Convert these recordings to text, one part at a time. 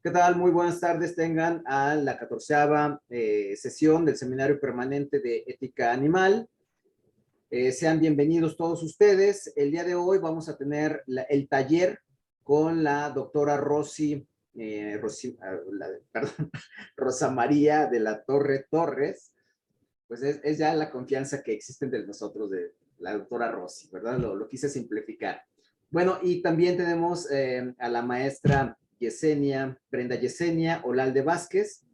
¿Qué tal? Muy buenas tardes tengan a la 14ª sesión del Seminario Permanente de Ética Animal. Sean bienvenidos todos ustedes. El día de hoy vamos a tener el taller con la doctora Rosa María de la Torre Torres. Pues es ya la confianza que existe entre nosotros de la doctora Rosy, ¿verdad? Lo quise simplificar. Bueno, y también tenemos a la maestra Brenda Yesenia Olalde Vázquez,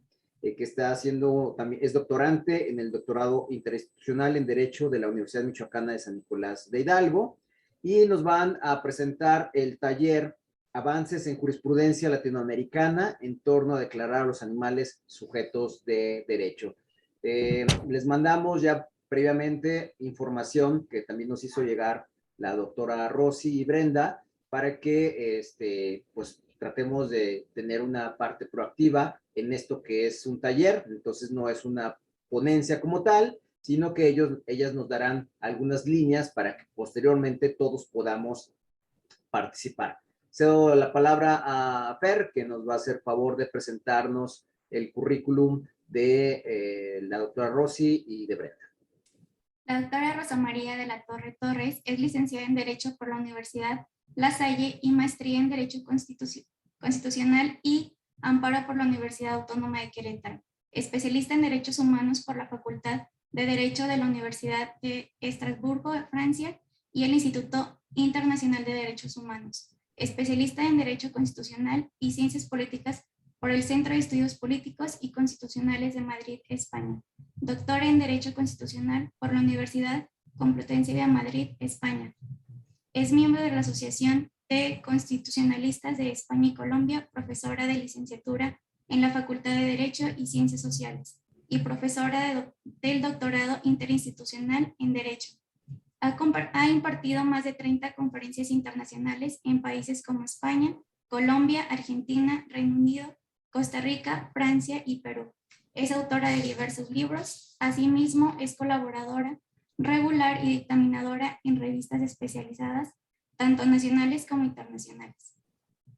que está haciendo, también es doctorante en el doctorado interinstitucional en Derecho de la Universidad Michoacana de San Nicolás de Hidalgo, y nos van a presentar el taller Avances en Jurisprudencia Latinoamericana en torno a declarar a los animales sujetos de derecho. Les mandamos ya previamente información que también nos hizo llegar la doctora Rosy y Brenda para que pues tratemos de tener una parte proactiva en esto que es un taller. Entonces no es una ponencia como tal, sino que ellas nos darán algunas líneas para que posteriormente todos podamos participar. Cedo la palabra a Fer, que nos va a hacer favor de presentarnos el currículum de la doctora Rosy y de Brenda. La doctora Rosa María de la Torre Torres es licenciada en Derecho por la Universidad La Salle y maestría en Derecho Constitucional y Amparo por la Universidad Autónoma de Querétaro. Especialista en Derechos Humanos por la Facultad de Derecho de la Universidad de Estrasburgo, Francia, y el Instituto Internacional de Derechos Humanos. Especialista en Derecho Constitucional y Ciencias Políticas por el Centro de Estudios Políticos y Constitucionales de Madrid, España. Doctora en Derecho Constitucional por la Universidad Complutense de Madrid, España. Es miembro de la Asociación de Constitucionalistas de España y Colombia, profesora de licenciatura en la Facultad de Derecho y Ciencias Sociales y profesora del doctorado interinstitucional en Derecho. Ha impartido más de 30 conferencias internacionales en países como España, Colombia, Argentina, Reino Unido, Costa Rica, Francia y Perú. Es autora de diversos libros. Asimismo, es colaboradora regular y dictaminadora en revistas especializadas, tanto nacionales como internacionales.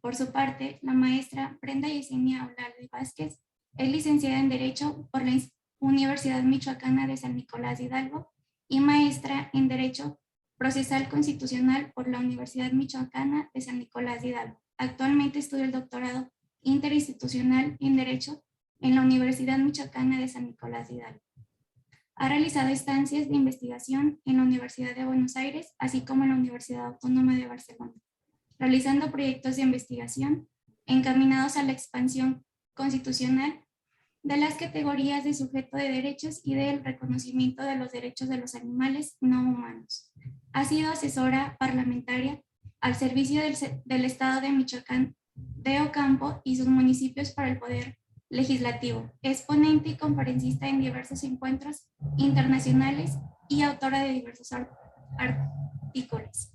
Por su parte, la maestra Brenda Yesenia Olalde Vázquez es licenciada en Derecho por la Universidad Michoacana de San Nicolás de Hidalgo y maestra en Derecho Procesal Constitucional por la Universidad Michoacana de San Nicolás de Hidalgo. Actualmente estudia el doctorado interinstitucional en Derecho en la Universidad Michoacana de San Nicolás de Hidalgo. Ha realizado estancias de investigación en la Universidad de Buenos Aires, así como en la Universidad Autónoma de Barcelona, realizando proyectos de investigación encaminados a la expansión constitucional de las categorías de sujeto de derechos y del reconocimiento de los derechos de los animales no humanos. Ha sido asesora parlamentaria al servicio del Estado de Michoacán de Ocampo y sus municipios para el Poder Legislativo. Es ponente y conferencista en diversos encuentros internacionales y autora de diversos artículos.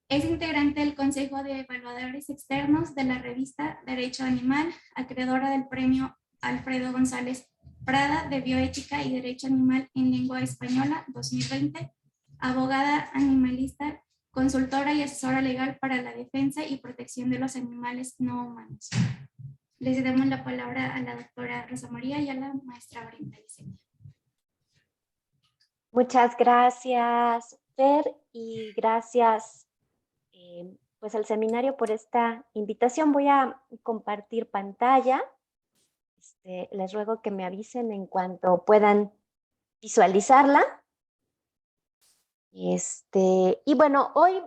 Es integrante del Consejo de Evaluadores Externos de la revista Derecho Animal, acreedora del Premio Alfredo González Prada de Bioética y Derecho Animal en Lengua Española 2020, abogada animalista, consultora y asesora legal para la defensa y protección de los animales no humanos. Les damos la palabra a la doctora Rosa María y a la maestra Brenda Yesenia. Muchas gracias, Fer, y gracias pues al seminario por esta invitación. Voy a compartir pantalla. Les ruego que me avisen en cuanto puedan visualizarla. Y bueno, hoy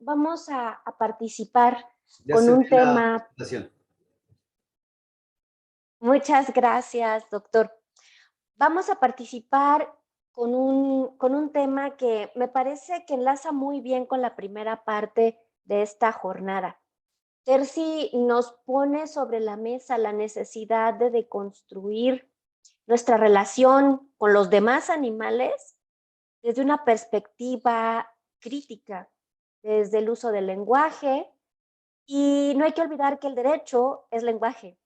vamos a participar con un tema. Muchas gracias, doctor. Vamos a participar con un tema que me parece que enlaza muy bien con la primera parte de esta jornada. Terci nos pone sobre la mesa la necesidad de deconstruir nuestra relación con los demás animales desde una perspectiva crítica, desde el uso del lenguaje, y no hay que olvidar que el derecho es lenguaje.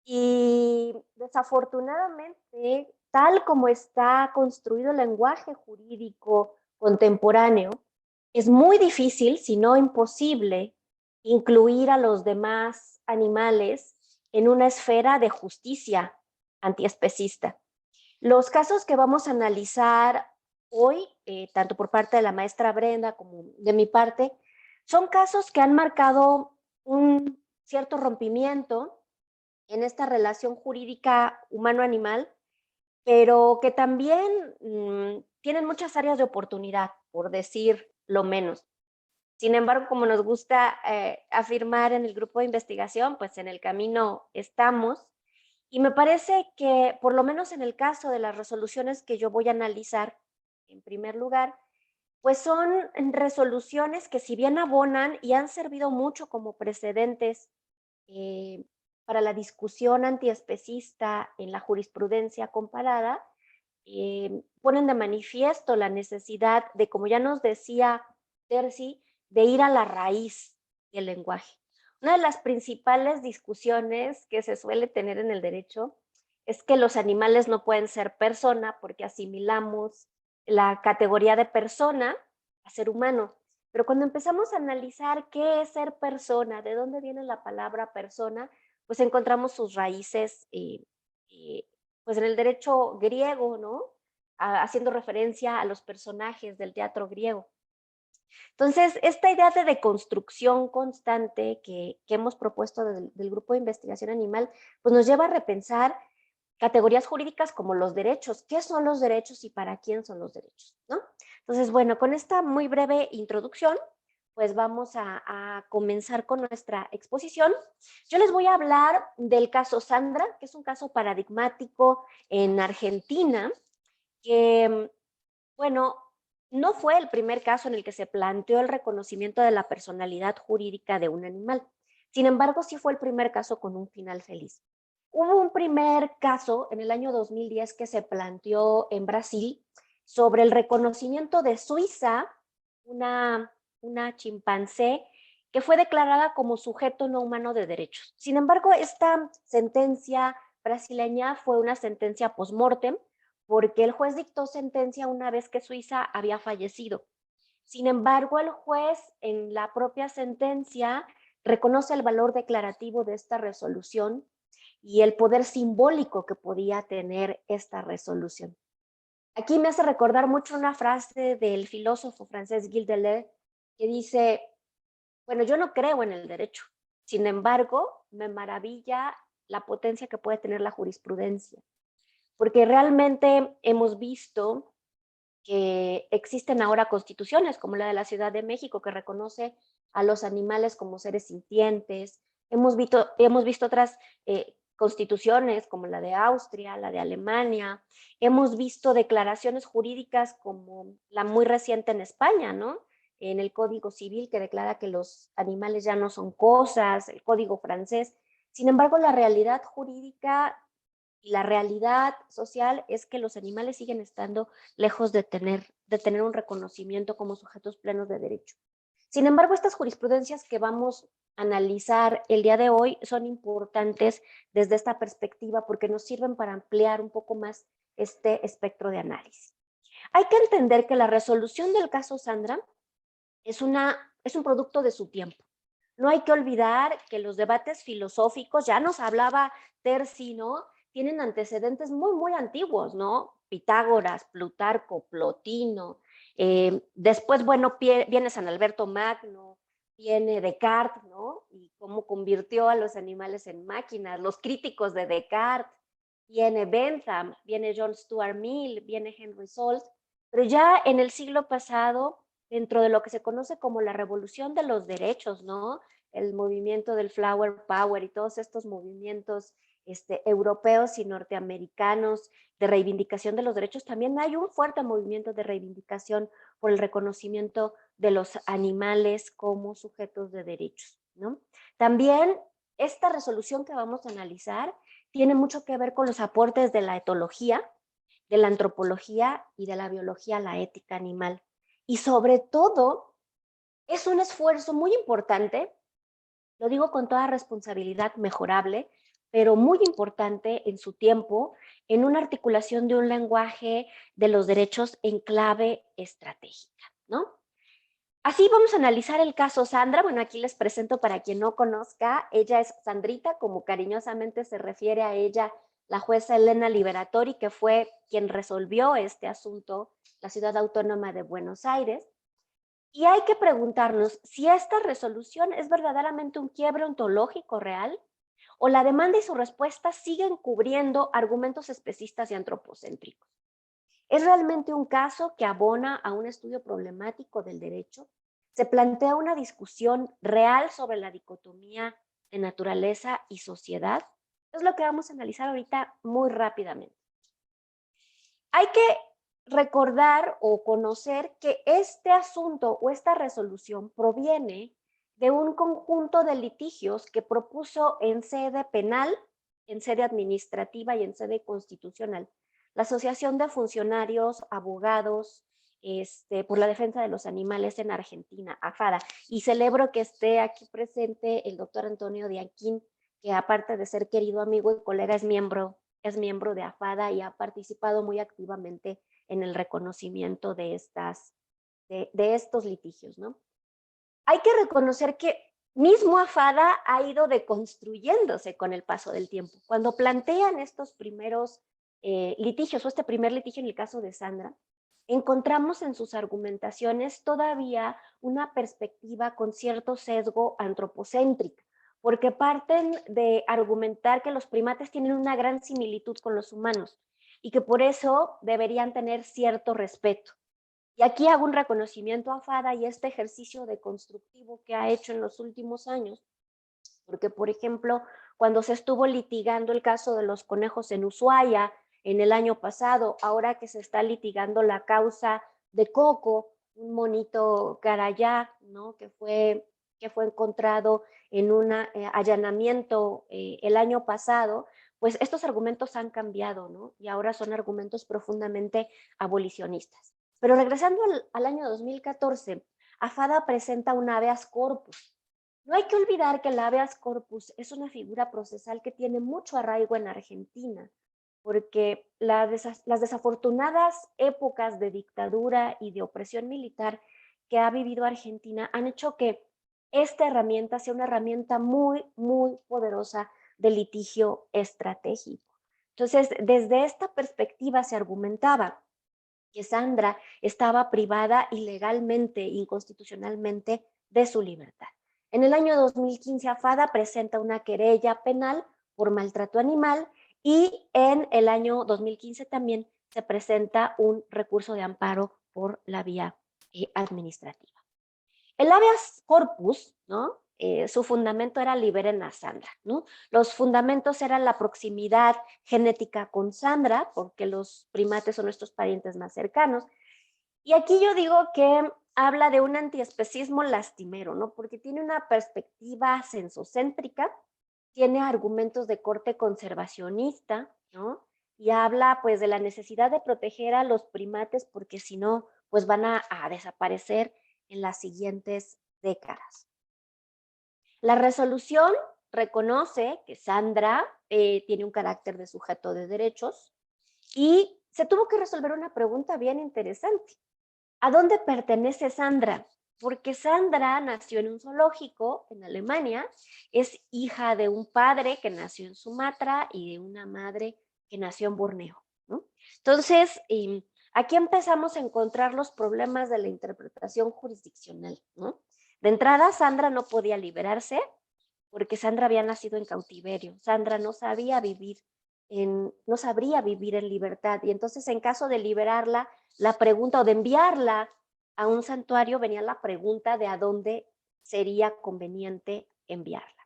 Y desafortunadamente, tal como está construido el lenguaje jurídico contemporáneo, es muy difícil, si no imposible, incluir a los demás animales en una esfera de justicia antiespecista. Los casos que vamos a analizar hoy, tanto por parte de la maestra Brenda como de mi parte, son casos que han marcado un cierto rompimiento en esta relación jurídica humano-animal, pero que también tienen muchas áreas de oportunidad, por decir lo menos. Sin embargo, como nos gusta afirmar en el grupo de investigación, pues en el camino estamos. Y me parece que, por lo menos en el caso de las resoluciones que yo voy a analizar, en primer lugar, pues son resoluciones que si bien abonan y han servido mucho como precedentes eh, para la discusión antiespecista en la jurisprudencia comparada, ponen de manifiesto la necesidad de, como ya nos decía Terci, de ir a la raíz del lenguaje. Una de las principales discusiones que se suele tener en el derecho es que los animales no pueden ser persona porque asimilamos la categoría de persona a ser humano. Pero cuando empezamos a analizar qué es ser persona, de dónde viene la palabra persona, pues encontramos sus raíces pues en el derecho griego, ¿no? Haciendo referencia a los personajes del teatro griego. Entonces, esta idea de deconstrucción constante que hemos propuesto del Grupo de Investigación Animal, pues nos lleva a repensar categorías jurídicas como los derechos. ¿Qué son los derechos y para quién son los derechos? ¿No? Entonces, bueno, con esta muy breve introducción, pues vamos a comenzar con nuestra exposición. Yo les voy a hablar del caso Sandra, que es un caso paradigmático en Argentina, que, bueno, no fue el primer caso en el que se planteó el reconocimiento de la personalidad jurídica de un animal. Sin embargo, sí fue el primer caso con un final feliz. Hubo un primer caso en el año 2010 que se planteó en Brasil sobre el reconocimiento de Suiza, una chimpancé que fue declarada como sujeto no humano de derechos. Sin embargo, esta sentencia brasileña fue una sentencia post-mortem porque el juez dictó sentencia una vez que Suiza había fallecido. Sin embargo, el juez en la propia sentencia reconoce el valor declarativo de esta resolución y el poder simbólico que podía tener esta resolución. Aquí me hace recordar mucho una frase del filósofo francés Gilles Deleuze que dice, bueno, yo no creo en el derecho, sin embargo, me maravilla la potencia que puede tener la jurisprudencia, porque realmente hemos visto que existen ahora constituciones como la de la Ciudad de México que reconoce a los animales como seres sintientes. Hemos visto otras constituciones como la de Austria, la de Alemania. Hemos visto declaraciones jurídicas como la muy reciente en España, ¿no? En el Código Civil que declara que los animales ya no son cosas, el Código francés. Sin embargo, la realidad jurídica y la realidad social es que los animales siguen estando lejos de tener un reconocimiento como sujetos plenos de derecho. Sin embargo, estas jurisprudencias que vamos a analizar el día de hoy son importantes desde esta perspectiva porque nos sirven para ampliar un poco más este espectro de análisis. Hay que entender que la resolución del caso Sandra es un producto de su tiempo. No hay que olvidar que los debates filosóficos, ya nos hablaba Terci, ¿no? Tienen antecedentes muy, muy antiguos, ¿no? Pitágoras, Plutarco, Plotino. Después, bueno, viene San Alberto Magno, viene Descartes, ¿no? Y cómo convirtió a los animales en máquinas, los críticos de Descartes. Viene Bentham, viene John Stuart Mill, viene Henry Salt. Pero ya en el siglo pasado, dentro de lo que se conoce como la revolución de los derechos, ¿no? El movimiento del Flower Power y todos estos movimientos europeos y norteamericanos de reivindicación de los derechos, también hay un fuerte movimiento de reivindicación por el reconocimiento de los animales como sujetos de derechos, ¿no? También esta resolución que vamos a analizar tiene mucho que ver con los aportes de la etología, de la antropología y de la biología a la ética animal. Y sobre todo, es un esfuerzo muy importante, lo digo con toda responsabilidad mejorable, pero muy importante en su tiempo, en una articulación de un lenguaje de los derechos en clave estratégica, ¿no? Así vamos a analizar el caso Sandra. Bueno, aquí les presento para quien no conozca. Ella es Sandrita, como cariñosamente se refiere a ella la jueza Elena Liberatori, que fue quien resolvió este asunto, la Ciudad Autónoma de Buenos Aires. Y hay que preguntarnos si esta resolución es verdaderamente un quiebre ontológico real o la demanda y su respuesta siguen cubriendo argumentos especistas y antropocéntricos. ¿Es realmente un caso que abona a un estudio problemático del derecho? ¿Se plantea una discusión real sobre la dicotomía de naturaleza y sociedad? Es lo que vamos a analizar ahorita muy rápidamente. Hay que recordar o conocer que este asunto o esta resolución proviene de un conjunto de litigios que propuso en sede penal, en sede administrativa y en sede constitucional la Asociación de Funcionarios, Abogados por la Defensa de los Animales en Argentina, AFADA. Y celebro que esté aquí presente el doctor Antonio Dianquín, que aparte de ser querido amigo y colega, es miembro de AFADA y ha participado muy activamente en el reconocimiento de estos litigios, ¿no? Hay que reconocer que mismo AFADA ha ido deconstruyéndose con el paso del tiempo. Cuando plantean estos primeros litigios, o este primer litigio en el caso de Sandra, encontramos en sus argumentaciones todavía una perspectiva con cierto sesgo antropocéntrica, porque parten de argumentar que los primates tienen una gran similitud con los humanos y que por eso deberían tener cierto respeto. Y aquí hago un reconocimiento a FADA y este ejercicio deconstructivo que ha hecho en los últimos años, porque, por ejemplo, cuando se estuvo litigando el caso de los conejos en Ushuaia en el año pasado, ahora que se está litigando la causa de Coco, un monito carayá, ¿no? que fue encontrado en un allanamiento el año pasado, pues estos argumentos han cambiado, ¿no? Y ahora son argumentos profundamente abolicionistas. Pero regresando al año 2014, AFADA presenta un habeas corpus. No hay que olvidar que el habeas corpus es una figura procesal que tiene mucho arraigo en Argentina, porque las desafortunadas épocas de dictadura y de opresión militar que ha vivido Argentina han hecho que esta herramienta sea una herramienta muy, muy poderosa de litigio estratégico. Entonces, desde esta perspectiva se argumentaba que Sandra estaba privada ilegalmente, inconstitucionalmente de su libertad. En el año 2015, AFADA presenta una querella penal por maltrato animal y en el año 2015 también se presenta un recurso de amparo por la vía administrativa. El habeas corpus, ¿no? Su fundamento era liberen a Sandra, ¿no? Los fundamentos eran la proximidad genética con Sandra, porque los primates son nuestros parientes más cercanos. Y aquí yo digo que habla de un antiespecismo lastimero, ¿no? Porque tiene una perspectiva censocéntrica, tiene argumentos de corte conservacionista, ¿no? Y habla pues de la necesidad de proteger a los primates porque si no, pues van a desaparecer en las siguientes décadas. La resolución reconoce que Sandra tiene un carácter de sujeto de derechos y se tuvo que resolver una pregunta bien interesante. ¿A dónde pertenece Sandra? Porque Sandra nació en un zoológico en Alemania, es hija de un padre que nació en Sumatra y de una madre que nació en Borneo, ¿no? Entonces, aquí empezamos a encontrar los problemas de la interpretación jurisdiccional, ¿no? De entrada, Sandra no podía liberarse porque Sandra había nacido en cautiverio. Sandra no sabría vivir en libertad. Y entonces, en caso de liberarla, la pregunta o de enviarla a un santuario, venía la pregunta de a dónde sería conveniente enviarla.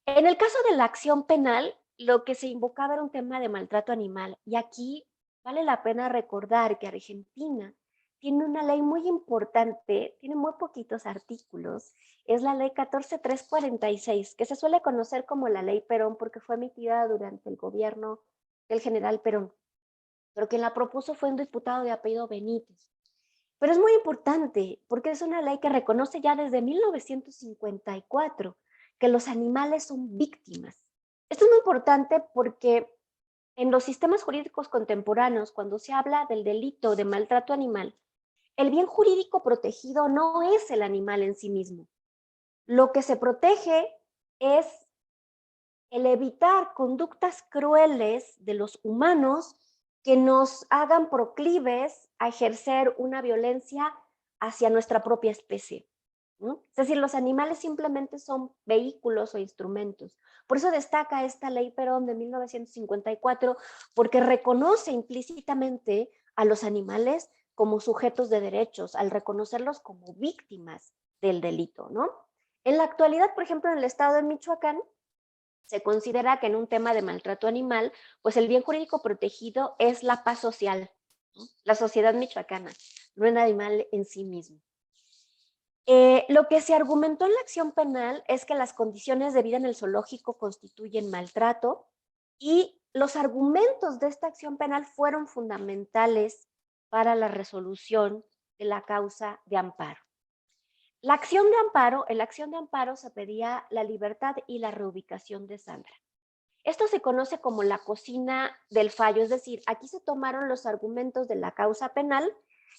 En el caso de la acción penal, lo que se invocaba era un tema de maltrato animal. Y aquí vale la pena recordar que Argentina tiene una ley muy importante, tiene muy poquitos artículos, es la ley 14346, que se suele conocer como la ley Perón porque fue emitida durante el gobierno del general Perón, pero quien la propuso fue un diputado de apellido Benítez. Pero es muy importante porque es una ley que reconoce ya desde 1954 que los animales son víctimas. Esto es muy importante porque en los sistemas jurídicos contemporáneos, cuando se habla del delito de maltrato animal, el bien jurídico protegido no es el animal en sí mismo. Lo que se protege es el evitar conductas crueles de los humanos que nos hagan proclives a ejercer una violencia hacia nuestra propia especie, ¿no? Es decir, los animales simplemente son vehículos o instrumentos. Por eso destaca esta ley Perón de 1954, porque reconoce implícitamente a los animales como sujetos de derechos, al reconocerlos como víctimas del delito, ¿no? En la actualidad, por ejemplo, en el estado de Michoacán, se considera que en un tema de maltrato animal, pues el bien jurídico protegido es la paz social, ¿no? La sociedad michoacana, no el animal en sí mismo. Lo que se argumentó en la acción penal es que las condiciones de vida en el zoológico constituyen maltrato y los argumentos de esta acción penal fueron fundamentales para la resolución de la causa de amparo. En la acción de amparo se pedía la libertad y la reubicación de Sandra. Esto se conoce como la cocina del fallo, es decir, aquí se tomaron los argumentos de la causa penal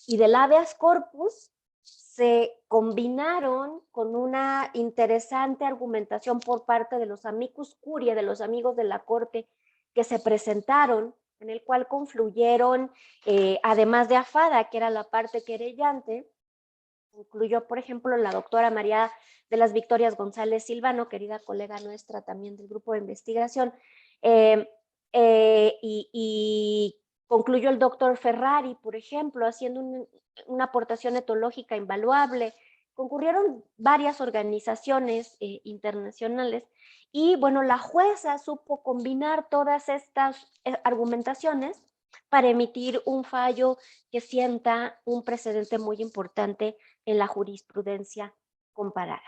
y del habeas corpus se combinaron con una interesante argumentación por parte de los amicus curiae, de los amigos de la corte que se presentaron, en el cual confluyeron, además de Afada, que era la parte querellante, incluyó, por ejemplo, la doctora María de las Victorias González Silvano, querida colega nuestra también del grupo de investigación, y concluyó el doctor Ferrari, por ejemplo, haciendo una aportación etológica invaluable. Concurrieron varias organizaciones internacionales y, bueno, la jueza supo combinar todas estas argumentaciones para emitir un fallo que sienta un precedente muy importante en la jurisprudencia comparada.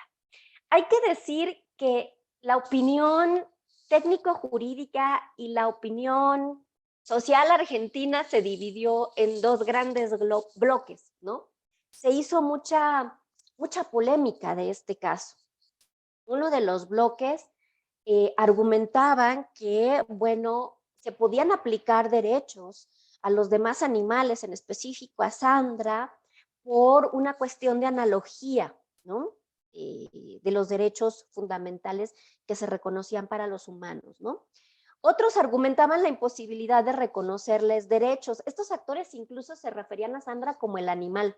Hay que decir que la opinión técnico-jurídica y la opinión social argentina se dividió en dos grandes bloques, ¿no? Se hizo mucha polémica de este caso. Uno de los bloques argumentaban que, bueno, se podían aplicar derechos a los demás animales, en específico a Sandra, por una cuestión de analogía, ¿no? De los derechos fundamentales que se reconocían para los humanos, ¿no? Otros argumentaban la imposibilidad de reconocerles derechos. Estos actores incluso se referían a Sandra como el animal,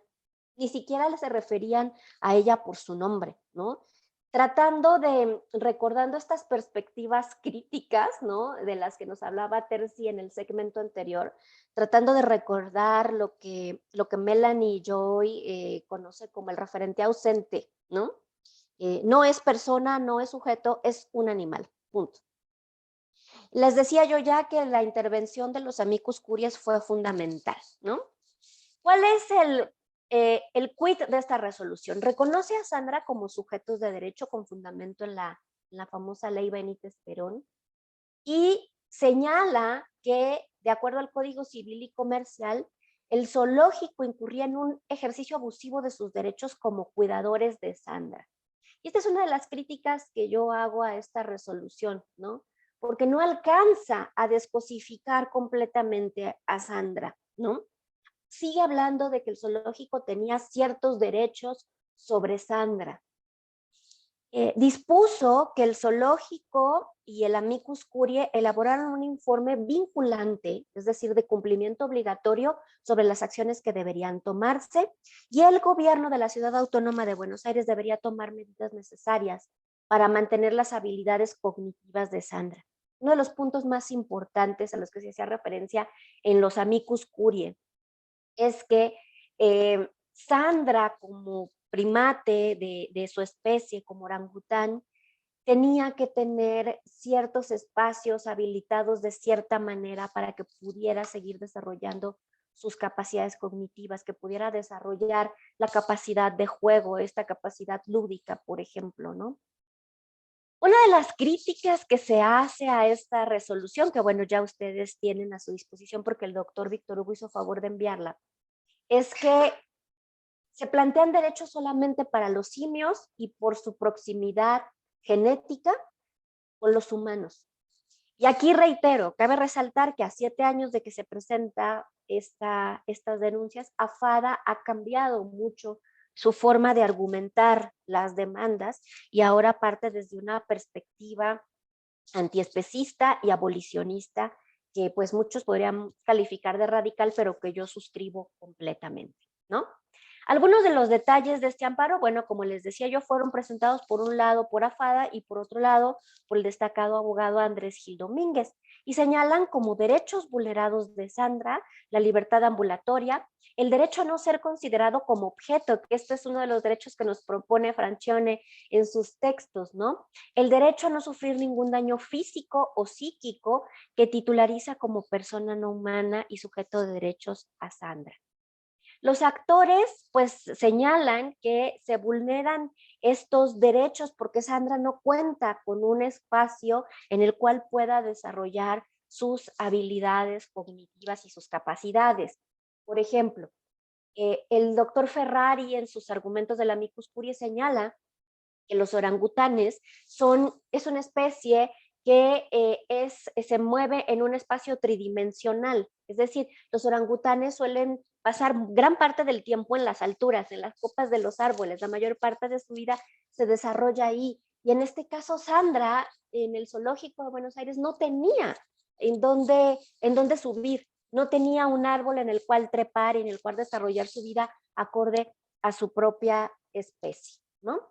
ni siquiera se referían a ella por su nombre, ¿no? Recordando estas perspectivas críticas, ¿no? De las que nos hablaba Terci en el segmento anterior, tratando de recordar lo que Melanie Joy conoce como el referente ausente, ¿no? No es persona, no es sujeto, es un animal, punto. Les decía yo ya que la intervención de los amicus curiae fue fundamental, ¿no? ¿Cuál es el quid de esta resolución? Reconoce a Sandra como sujetos de derecho con fundamento en la famosa ley Benítez Perón y señala que, de acuerdo al Código Civil y Comercial, el zoológico incurría en un ejercicio abusivo de sus derechos como cuidadores de Sandra. Y esta es una de las críticas que yo hago a esta resolución, ¿no? Porque no alcanza a descosificar completamente a Sandra, ¿no? Sigue hablando de que el zoológico tenía ciertos derechos sobre Sandra. Dispuso que el zoológico y el amicus curiae elaboraron un informe vinculante, es decir, de cumplimiento obligatorio sobre las acciones que deberían tomarse, y el gobierno de la Ciudad Autónoma de Buenos Aires debería tomar medidas necesarias para mantener las habilidades cognitivas de Sandra. Uno de los puntos más importantes a los que se hacía referencia en los amicus curiae es que Sandra, como primate de su especie, como orangután, tenía que tener ciertos espacios habilitados de cierta manera para que pudiera seguir desarrollando sus capacidades cognitivas, que pudiera desarrollar la capacidad de juego, esta capacidad lúdica, por ejemplo, ¿no? Una de las críticas que se hace a esta resolución, que bueno, ya ustedes tienen a su disposición porque el doctor Víctor Hugo hizo favor de enviarla, es que se plantean derechos solamente para los simios y por su proximidad genética con los humanos. Y aquí reitero, cabe resaltar que a 7 años de que se presenta estas denuncias, AFADA ha cambiado mucho su forma de argumentar las demandas y ahora parte desde una perspectiva antiespecista y abolicionista que pues muchos podrían calificar de radical, pero que yo suscribo completamente, ¿no? Algunos de los detalles de este amparo, bueno, como les decía yo, fueron presentados por un lado por AFADA y por otro lado por el destacado abogado Andrés Gil Domínguez, y señalan como derechos vulnerados de Sandra la libertad ambulatoria, el derecho a no ser considerado como objeto, que este es uno de los derechos que nos propone Francione en sus textos, ¿no? El derecho a no sufrir ningún daño físico o psíquico que titulariza como persona no humana y sujeto de derechos a Sandra. Los actores pues señalan que se vulneran estos derechos porque Sandra no cuenta con un espacio en el cual pueda desarrollar sus habilidades cognitivas y sus capacidades. Por ejemplo, el doctor Ferrari en sus argumentos de la amicus curiae señala que los orangutanes es una especie que se mueve en un espacio tridimensional. Es decir, los orangutanes suelen pasar gran parte del tiempo en las alturas, en las copas de los árboles. La mayor parte de su vida se desarrolla ahí. Y en este caso, Sandra, en el zoológico de Buenos Aires, no tenía en dónde subir, no tenía un árbol en el cual trepar y en el cual desarrollar su vida acorde a su propia especie, ¿no?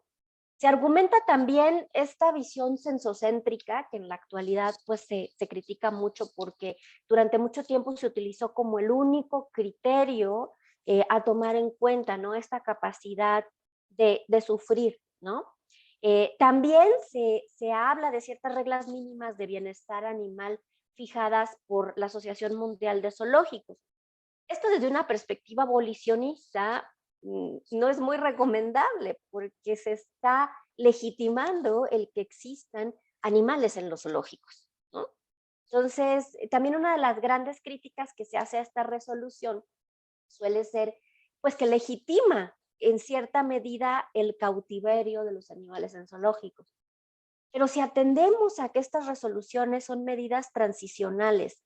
Se argumenta también esta visión sensocéntrica que en la actualidad pues se critica mucho porque durante mucho tiempo se utilizó como el único criterio a tomar en cuenta, ¿no? Esta capacidad de sufrir, ¿no? También se habla de ciertas reglas mínimas de bienestar animal fijadas por la Asociación Mundial de Zoológicos. Esto desde una perspectiva abolicionista no es muy recomendable porque se está legitimando el que existan animales en los zoológicos, ¿no? Entonces, también una de las grandes críticas que se hace a esta resolución suele ser, pues, que legitima en cierta medida el cautiverio de los animales en zoológicos. Pero si atendemos a que estas resoluciones son medidas transicionales,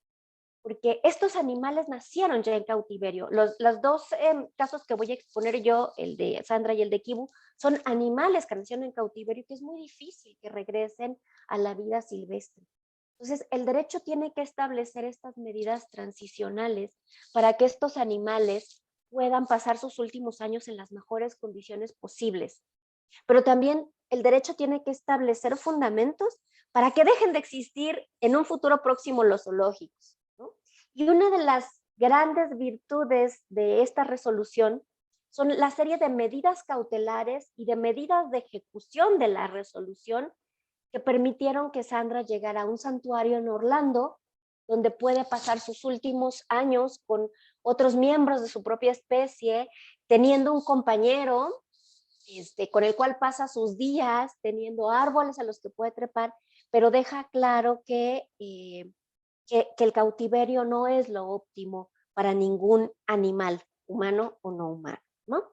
porque estos animales nacieron ya en cautiverio. Los dos casos que voy a exponer yo, el de Sandra y el de Kibu, son animales que nacieron en cautiverio, que es muy difícil que regresen a la vida silvestre. Entonces, el derecho tiene que establecer estas medidas transicionales para que estos animales puedan pasar sus últimos años en las mejores condiciones posibles. Pero también el derecho tiene que establecer fundamentos para que dejen de existir en un futuro próximo los zoológicos, ¿no? Y una de las grandes virtudes de esta resolución son la serie de medidas cautelares y de medidas de ejecución de la resolución que permitieron que Sandra llegara a un santuario en Orlando, donde puede pasar sus últimos años con otros miembros de su propia especie, teniendo un compañero con el cual pasa sus días, teniendo árboles a los que puede trepar, pero deja claro que el cautiverio no es lo óptimo para ningún animal, humano o no humano, ¿no?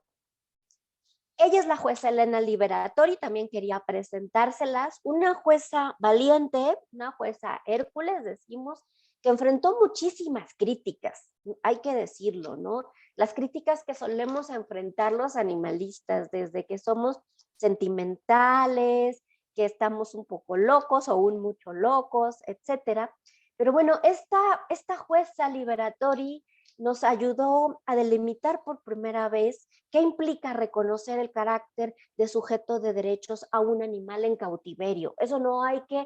Ella es la jueza Elena Liberatori, también quería presentárselas, una jueza valiente, una jueza Hércules, decimos, que enfrentó muchísimas críticas, hay que decirlo, ¿no? Las críticas que solemos enfrentar los animalistas, desde que somos sentimentales, que estamos un poco locos o un mucho locos, etcétera. Pero bueno, esta jueza Liberatori nos ayudó a delimitar por primera vez qué implica reconocer el carácter de sujeto de derechos a un animal en cautiverio. Eso no hay que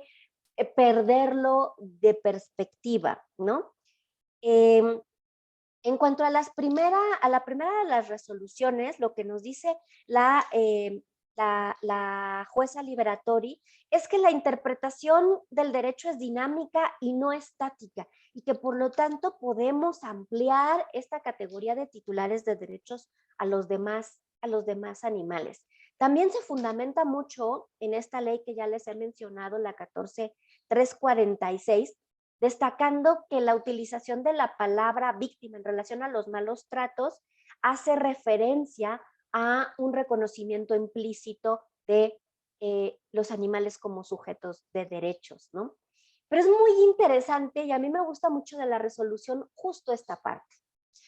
perderlo de perspectiva, ¿no? En cuanto a la primera de las resoluciones, lo que nos dice la jueza Liberatori es que la interpretación del derecho es dinámica y no estática, y que por lo tanto podemos ampliar esta categoría de titulares de derechos a los demás animales. También se fundamenta mucho en esta ley que ya les he mencionado, la 14346, destacando que la utilización de la palabra víctima en relación a los malos tratos hace referencia a un reconocimiento implícito de los animales como sujetos de derechos, ¿no? Pero es muy interesante y a mí me gusta mucho de la resolución justo esta parte.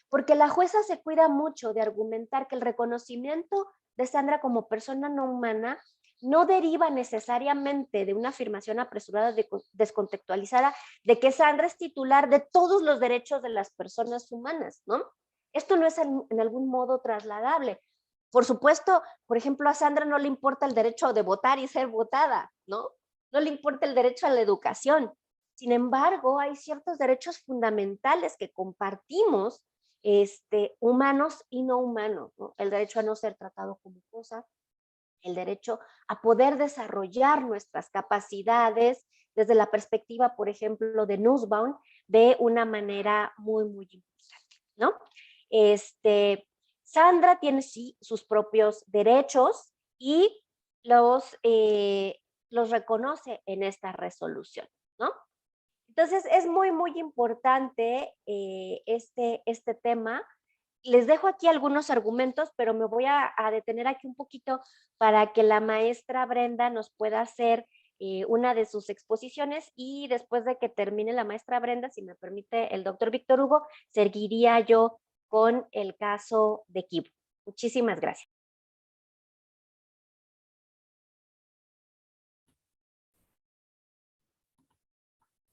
porque la jueza se cuida mucho de argumentar que el reconocimiento de Sandra como persona no humana no deriva necesariamente de una afirmación apresurada, descontextualizada, de que Sandra es titular de todos los derechos de las personas humanas, ¿no? Esto no es en algún modo trasladable. Por supuesto, por ejemplo, a Sandra no le importa el derecho de votar y ser votada, ¿no? No le importa el derecho a la educación. Sin embargo, hay ciertos derechos fundamentales que compartimos, humanos y no humanos, ¿no? El derecho a no ser tratado como cosa, el derecho a poder desarrollar nuestras capacidades desde la perspectiva, por ejemplo, de Nussbaum, de una manera muy, muy importante, ¿no? Sandra tiene sí sus propios derechos y los reconoce en esta resolución, ¿no? Entonces es muy, muy importante este tema. Les dejo aquí algunos argumentos, pero me voy a detener aquí un poquito para que la maestra Brenda nos pueda hacer una de sus exposiciones y después de que termine la maestra Brenda, si me permite el doctor Víctor Hugo, seguiría yo con el caso de Kibu. Muchísimas gracias.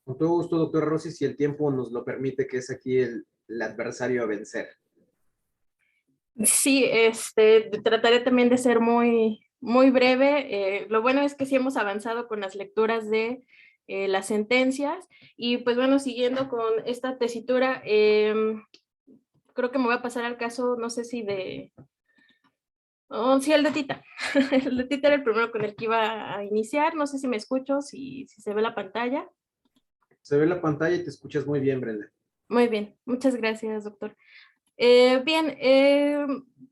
Con todo gusto, doctor Rossi, si el tiempo nos lo permite, que es aquí el adversario a vencer. Sí, trataré también de ser muy, muy breve. Lo bueno es que sí hemos avanzado con las lecturas de las sentencias y pues bueno, siguiendo con esta tesitura, creo que me voy a pasar al caso, no sé si de... Oh, sí, el de Tita. El de Tita era el primero con el que iba a iniciar. No sé si me escucho, si se ve la pantalla. Se ve la pantalla y te escuchas muy bien, Brenda. Muy bien, muchas gracias, doctor. Bien,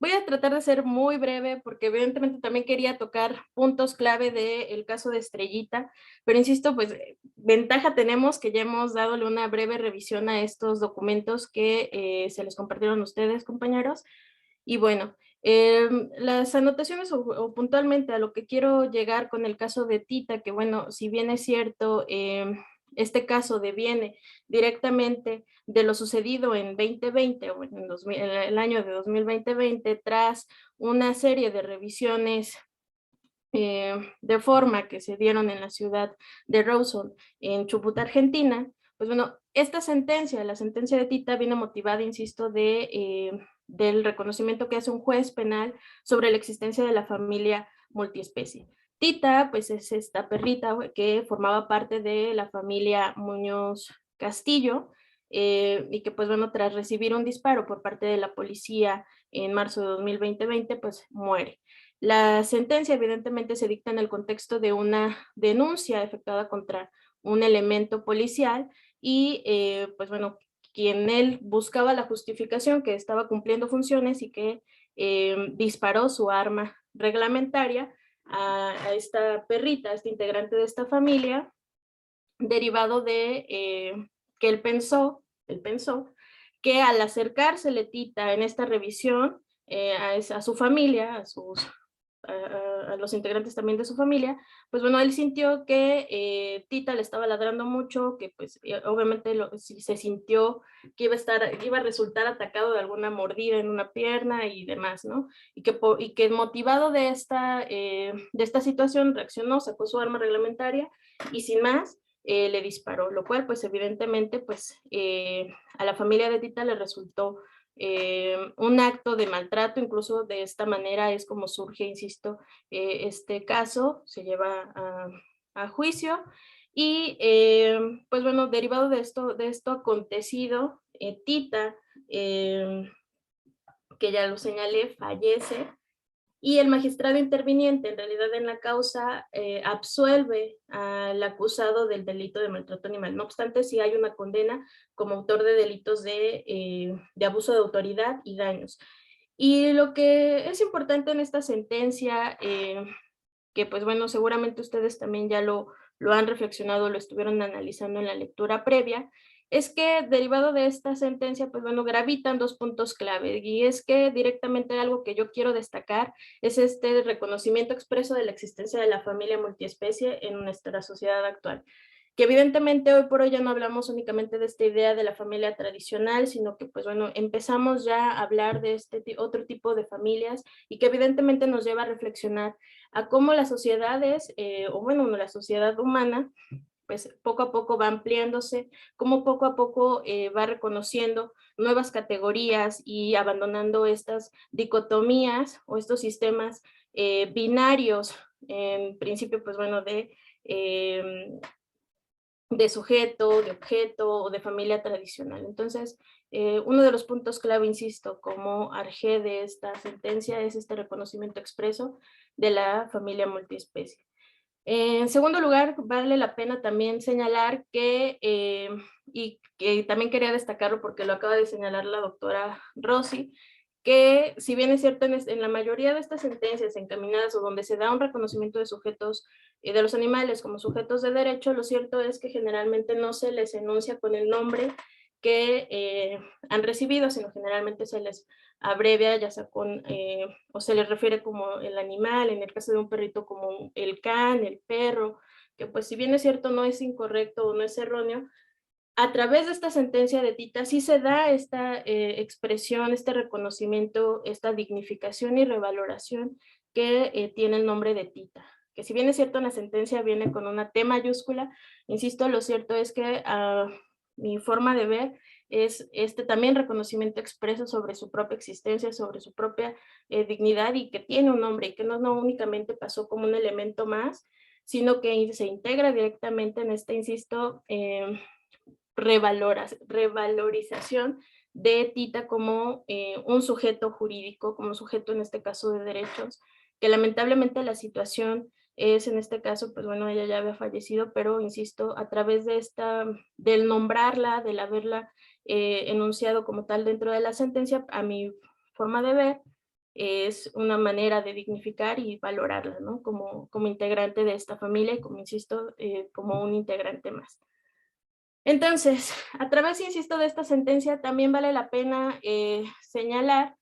voy a tratar de ser muy breve porque evidentemente también quería tocar puntos clave del caso de Estrellita, pero insisto, pues ventaja tenemos que ya hemos dado una breve revisión a estos documentos que se les compartieron a ustedes, compañeros. Y bueno, las anotaciones o puntualmente a lo que quiero llegar con el caso de Tita, que bueno, si bien es cierto, este caso deviene directamente de lo sucedido en 2020 o en el año de 2020 tras una serie de revisiones de forma que se dieron en la ciudad de Rawson, en Chubut, Argentina. Pues bueno, esta sentencia, la sentencia de Tita, viene motivada, insisto, del reconocimiento que hace un juez penal sobre la existencia de la familia multiespecie. Tita, pues es esta perrita que formaba parte de la familia Muñoz Castillo, y que pues bueno, tras recibir un disparo por parte de la policía en marzo de 2020, pues muere. La sentencia evidentemente se dicta en el contexto de una denuncia efectuada contra un elemento policial y pues bueno, quien él buscaba la justificación que estaba cumpliendo funciones y que disparó su arma reglamentaria a esta perrita, a este integrante de esta familia, derivado de que él pensó que al acercársele Tita en esta revisión a su familia, a los integrantes también de su familia, pues bueno, él sintió que Tita le estaba ladrando mucho, que pues obviamente se sintió que iba a resultar atacado de alguna mordida en una pierna y demás, ¿no? Y que motivado de esta situación reaccionó, sacó su arma reglamentaria y sin más le disparó, lo cual pues evidentemente pues a la familia de Tita le resultó un acto de maltrato. Incluso de esta manera es como surge, insisto, este caso, se lleva a juicio y pues bueno, derivado de esto acontecido, Tita, que ya lo señalé, fallece y el magistrado interviniente, en realidad en la causa, absuelve al acusado del delito de maltrato animal. No obstante, sí hay una condena como autor de delitos de abuso de autoridad y daños. Y lo que es importante en esta sentencia, que pues bueno, seguramente ustedes también ya lo han reflexionado, lo estuvieron analizando en la lectura previa, es que derivado de esta sentencia, pues bueno, gravitan dos puntos clave, y es que directamente algo que yo quiero destacar es este reconocimiento expreso de la existencia de la familia multiespecie en nuestra sociedad actual. que evidentemente hoy por hoy ya no hablamos únicamente de esta idea de la familia tradicional, sino que pues bueno, empezamos ya a hablar de otro tipo de familias y que evidentemente nos lleva a reflexionar a cómo las sociedades, o bueno, la sociedad humana, pues poco a poco va ampliándose, cómo poco a poco va reconociendo nuevas categorías y abandonando estas dicotomías o estos sistemas binarios, en principio, pues bueno, de sujeto, de objeto o de familia tradicional. Entonces, uno de los puntos clave, insisto, como arjé de esta sentencia es este reconocimiento expreso de la familia multiespecie. En segundo lugar, vale la pena también señalar que, y que también quería destacarlo porque lo acaba de señalar la doctora Rossi, que si bien es cierto en la mayoría de estas sentencias encaminadas o donde se da un reconocimiento de sujetos de los animales como sujetos de derecho, lo cierto es que generalmente no se les enuncia con el nombre que han recibido, sino generalmente se les abrevia, ya sea o se les refiere como el animal, en el caso de un perrito como el can, el perro, que pues si bien es cierto no es incorrecto o no es erróneo, a través de esta sentencia de Tita sí se da esta expresión, este reconocimiento, esta dignificación y revaloración que tiene el nombre de Tita. Que si bien es cierto, la sentencia viene con una T mayúscula, insisto, lo cierto es que mi forma de ver es este también reconocimiento expreso sobre su propia existencia, sobre su propia dignidad y que tiene un nombre y que no únicamente pasó como un elemento más, sino que se integra directamente en este, insisto, revalorización de Tita como un sujeto jurídico, como sujeto en este caso de derechos, que lamentablemente la situación es en este caso, pues bueno, ella ya había fallecido, pero insisto, a través de del nombrarla, del haberla enunciado como tal dentro de la sentencia, a mi forma de ver, es una manera de dignificar y valorarla, ¿no? Como integrante de esta familia y como insisto, como un integrante más. Entonces, a través, insisto, de esta sentencia también vale la pena señalar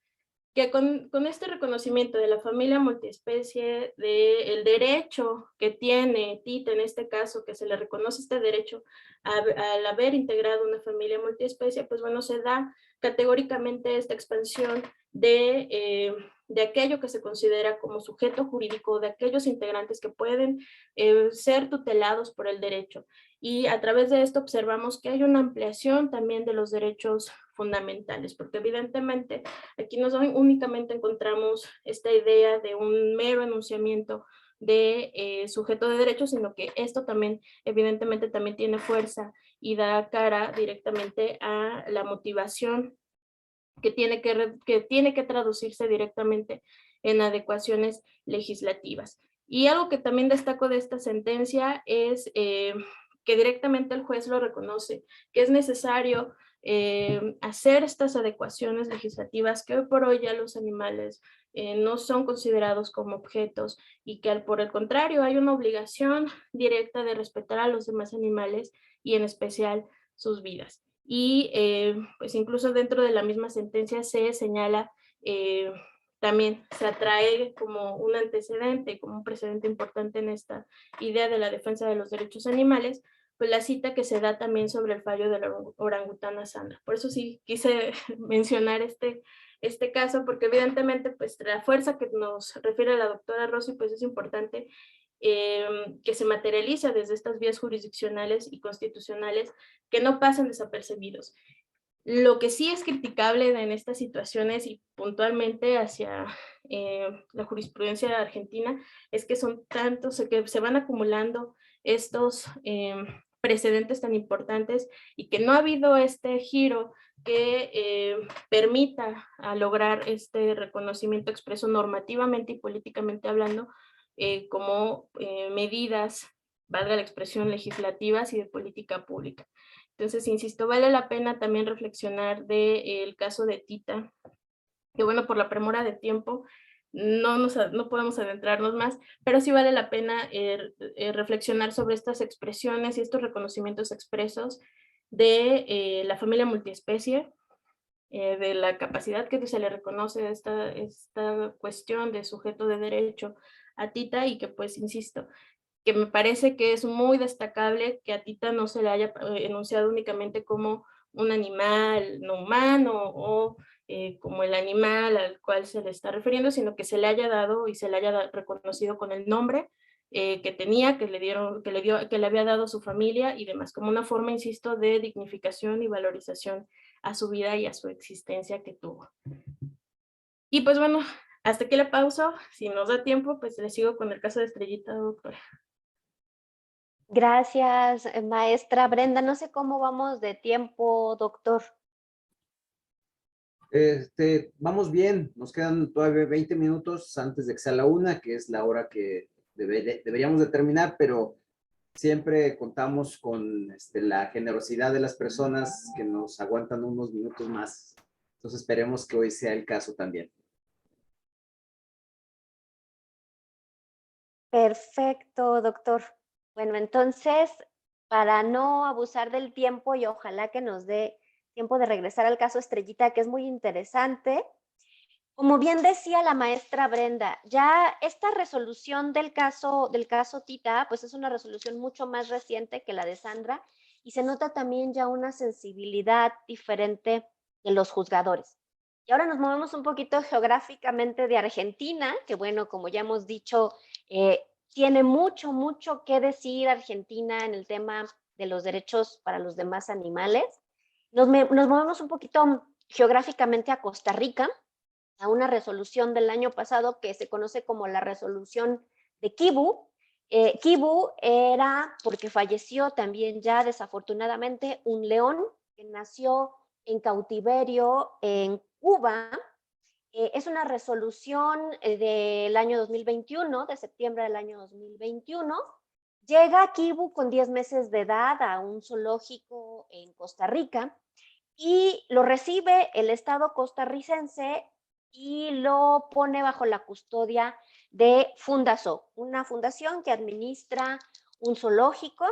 que con este reconocimiento de la familia multiespecie, del derecho que tiene Tita en este caso, que se le reconoce este derecho al haber integrado una familia multiespecie, pues bueno, se da categóricamente esta expansión de aquello que se considera como sujeto jurídico, de aquellos integrantes que pueden ser tutelados por el derecho. Y a través de esto observamos que hay una ampliación también de los derechos fundamentales, porque evidentemente aquí no únicamente encontramos esta idea de un mero enunciamiento de sujeto de derecho, sino que esto también evidentemente también tiene fuerza y da cara directamente a la motivación que tiene que traducirse directamente en adecuaciones legislativas. Y algo que también destaco de esta sentencia es que directamente el juez lo reconoce, que es necesario hacer estas adecuaciones legislativas, que hoy por hoy ya los animales no son considerados como objetos y que por el contrario hay una obligación directa de respetar a los demás animales y en especial sus vidas. Y pues incluso dentro de la misma sentencia se señala, también se atrae como un antecedente, como un precedente importante en esta idea de la defensa de los derechos animales, pues la cita que se da también sobre el fallo de la orangutana Sandra. Por eso sí quise mencionar este caso, porque evidentemente pues la fuerza que nos refiere la doctora Rossi pues es importante que se materializa desde estas vías jurisdiccionales y constitucionales que no pasan desapercibidos. Lo que sí es criticable en estas situaciones y puntualmente hacia la jurisprudencia argentina es que son tantos, que se van acumulando estos precedentes tan importantes y que no ha habido este giro que permita a lograr este reconocimiento expreso normativamente y políticamente hablando como medidas, valga la expresión, legislativas y de política pública. Entonces, insisto, vale la pena también reflexionar del caso de Tita, que bueno, por la premura de tiempo no podemos adentrarnos más, pero sí vale la pena reflexionar sobre estas expresiones y estos reconocimientos expresos de la familia multiespecie, de la capacidad que se le reconoce esta cuestión de sujeto de derecho a Tita y que pues, insisto, que me parece que es muy destacable que a Tita no se le haya enunciado únicamente como un animal no humano o como el animal al cual se le está refiriendo, sino que se le haya dado y se le haya reconocido con el nombre que tenía, que le había dado su familia y demás, como una forma, insisto, de dignificación y valorización a su vida y a su existencia que tuvo. Y pues bueno, hasta aquí la pausa. Si nos da tiempo, pues le sigo con el caso de Estrellita, doctora. Gracias, maestra Brenda. No sé cómo vamos de tiempo, doctor. Vamos bien, nos quedan todavía 20 minutos antes de que sea la 1, que es la hora que deberíamos de terminar, pero siempre contamos con la generosidad de las personas que nos aguantan unos minutos más. Entonces esperemos que hoy sea el caso también. Perfecto, doctor. Bueno, entonces, para no abusar del tiempo y ojalá que nos dé tiempo de regresar al caso Estrellita, que es muy interesante. Como bien decía la maestra Brenda, ya esta resolución del caso Tita, pues es una resolución mucho más reciente que la de Sandra y se nota también ya una sensibilidad diferente de los juzgadores. Y ahora nos movemos un poquito geográficamente de Argentina, que bueno, como ya hemos dicho, tiene mucho, mucho que decir Argentina en el tema de los derechos para los demás animales. Nos movemos un poquito geográficamente a Costa Rica, a una resolución del año pasado que se conoce como la resolución de Kibu. Kibu era porque falleció también ya desafortunadamente un león que nació en cautiverio en Cuba. Es una resolución del año 2021, de septiembre del año 2021. Llega Kibu con 10 meses de edad a un zoológico en Costa Rica y lo recibe el Estado costarricense y lo pone bajo la custodia de Fundaso, una fundación que administra un zoológico.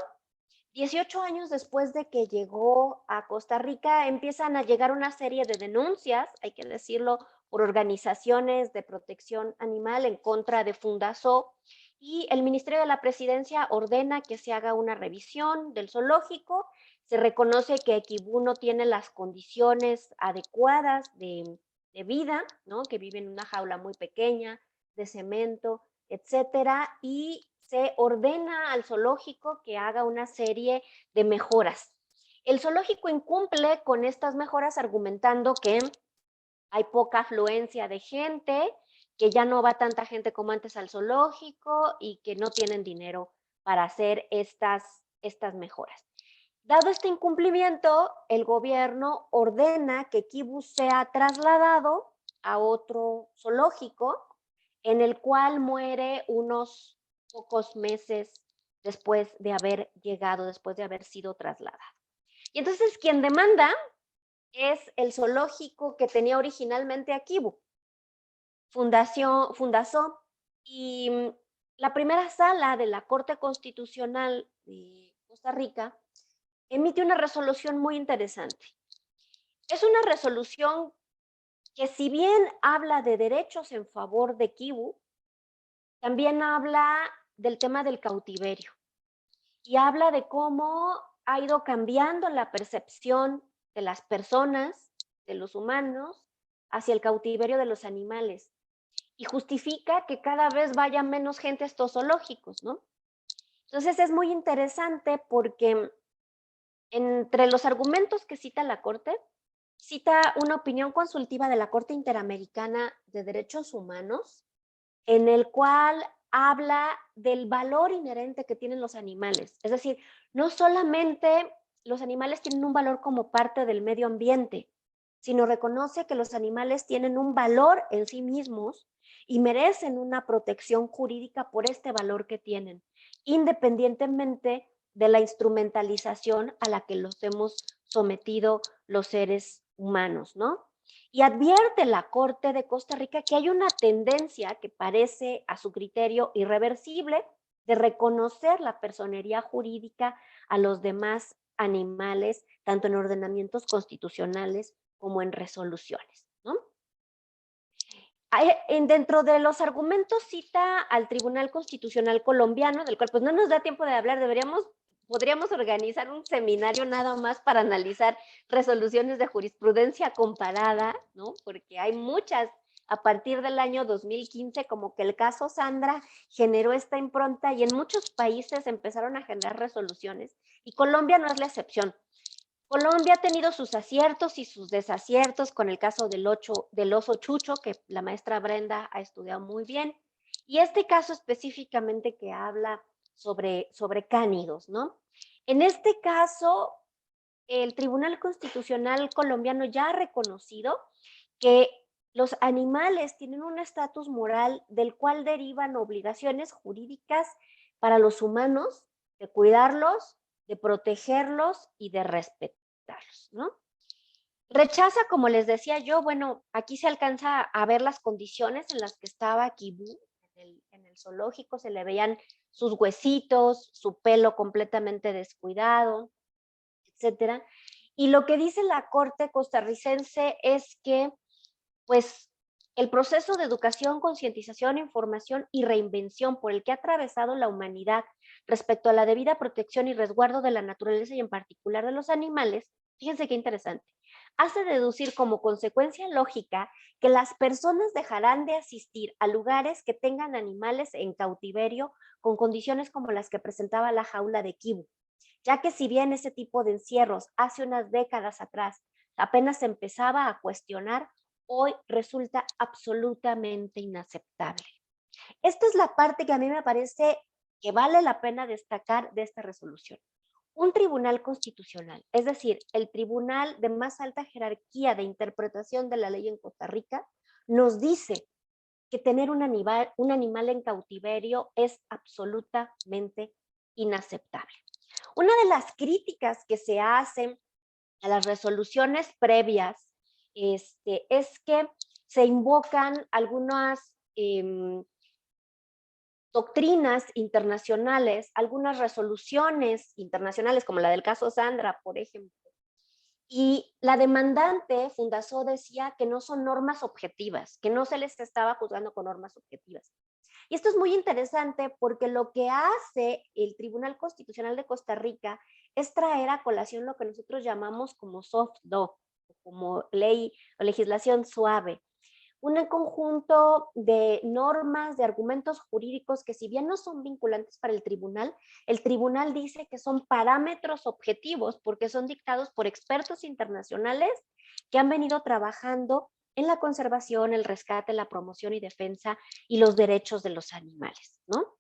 18 años después de que llegó a Costa Rica, empiezan a llegar una serie de denuncias, hay que decirlo, por organizaciones de protección animal en contra de Fundaso, y el Ministerio de la Presidencia ordena que se haga una revisión del zoológico. Se reconoce que Kibú no tiene las condiciones adecuadas de vida, ¿no? Que vive en una jaula muy pequeña, de cemento, etcétera, y se ordena al zoológico que haga una serie de mejoras. El zoológico incumple con estas mejoras argumentando que hay poca afluencia de gente, que ya no va tanta gente como antes al zoológico y que no tienen dinero para hacer estas mejoras. Dado este incumplimiento, el gobierno ordena que Kibu sea trasladado a otro zoológico en el cual muere unos pocos meses después de haber llegado, después de haber sido trasladado. Y entonces quien demanda es el zoológico que tenía originalmente a Kibu, Fundación, y la primera sala de la Corte Constitucional de Costa Rica emite una resolución muy interesante. Es una resolución que, si bien habla de derechos en favor de Kibu, también habla del tema del cautiverio y habla de cómo ha ido cambiando la percepción de las personas, de los humanos, hacia el cautiverio de los animales. Y justifica que cada vez vaya menos gente a estos zoológicos, ¿no? Entonces es muy interesante porque entre los argumentos que cita la Corte, cita una opinión consultiva de la Corte Interamericana de Derechos Humanos, en el cual habla del valor inherente que tienen los animales. Es decir, no solamente los animales tienen un valor como parte del medio ambiente, sino reconoce que los animales tienen un valor en sí mismos y merecen una protección jurídica por este valor que tienen, independientemente de la instrumentalización a la que los hemos sometido los seres humanos, ¿no? Y advierte la Corte de Costa Rica que hay una tendencia que parece, a su criterio, irreversible de reconocer la personería jurídica a los demás animales, tanto en ordenamientos constitucionales como en resoluciones, ¿no? Dentro de los argumentos cita al Tribunal Constitucional Colombiano, del cual pues no nos da tiempo de hablar, podríamos organizar un seminario nada más para analizar resoluciones de jurisprudencia comparada, ¿no? Porque hay muchas a partir del año 2015, como que el caso Sandra generó esta impronta y en muchos países empezaron a generar resoluciones y Colombia no es la excepción. Colombia ha tenido sus aciertos y sus desaciertos con el caso del oso Chucho, que la maestra Brenda ha estudiado muy bien, y este caso específicamente que habla sobre cánidos, ¿no? En este caso, el Tribunal Constitucional colombiano ya ha reconocido que los animales tienen un estatus moral del cual derivan obligaciones jurídicas para los humanos de cuidarlos, de protegerlos y de respetarlos, ¿no? Rechaza, como les decía yo, bueno, aquí se alcanza a ver las condiciones en las que estaba Kibú en el zoológico, se le veían sus huesitos, su pelo completamente descuidado, etcétera. Y lo que dice la Corte costarricense es que, pues, el proceso de educación, concientización, información y reinvención por el que ha atravesado la humanidad respecto a la debida protección y resguardo de la naturaleza y en particular de los animales, fíjense qué interesante, hace deducir como consecuencia lógica que las personas dejarán de asistir a lugares que tengan animales en cautiverio con condiciones como las que presentaba la jaula de Kibú, ya que si bien ese tipo de encierros hace unas décadas atrás apenas se empezaba a cuestionar, hoy resulta absolutamente inaceptable. Esta es la parte que a mí me parece que vale la pena destacar de esta resolución. Un tribunal constitucional, es decir, el tribunal de más alta jerarquía de interpretación de la ley en Costa Rica, nos dice que tener un animal en cautiverio es absolutamente inaceptable. Una de las críticas que se hacen a las resoluciones previas es que se invocan algunas doctrinas internacionales, algunas resoluciones internacionales, como la del caso Sandra, por ejemplo. Y la demandante, Fundazó, decía que no son normas objetivas, que no se les estaba juzgando con normas objetivas. Y esto es muy interesante porque lo que hace el Tribunal Constitucional de Costa Rica es traer a colación lo que nosotros llamamos como soft law, como ley o legislación suave. Un conjunto de normas, de argumentos jurídicos que si bien no son vinculantes para el tribunal dice que son parámetros objetivos porque son dictados por expertos internacionales que han venido trabajando en la conservación, el rescate, la promoción y defensa y los derechos de los animales, ¿no?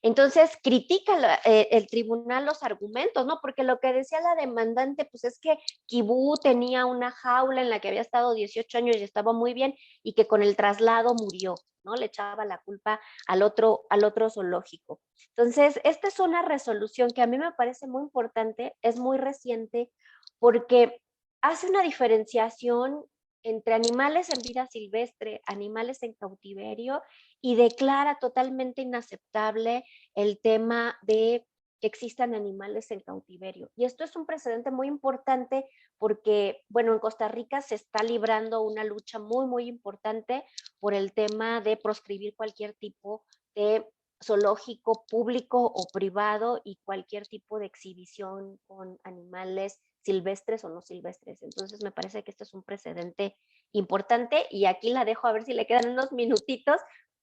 Entonces, critica el tribunal los argumentos, ¿no? Porque lo que decía la demandante, pues es que Kibú tenía una jaula en la que había estado 18 años y estaba muy bien y que con el traslado murió, ¿no? Le echaba la culpa al otro zoológico. Entonces, esta es una resolución que a mí me parece muy importante, es muy reciente, porque hace una diferenciación entre animales en vida silvestre, animales en cautiverio, y declara totalmente inaceptable el tema de que existan animales en cautiverio. Y esto es un precedente muy importante porque, bueno, en Costa Rica se está librando una lucha muy, muy importante por el tema de proscribir cualquier tipo de zoológico público o privado y cualquier tipo de exhibición con animales silvestres o no silvestres. Entonces me parece que esto es un precedente importante y aquí la dejo a ver si le quedan unos minutitos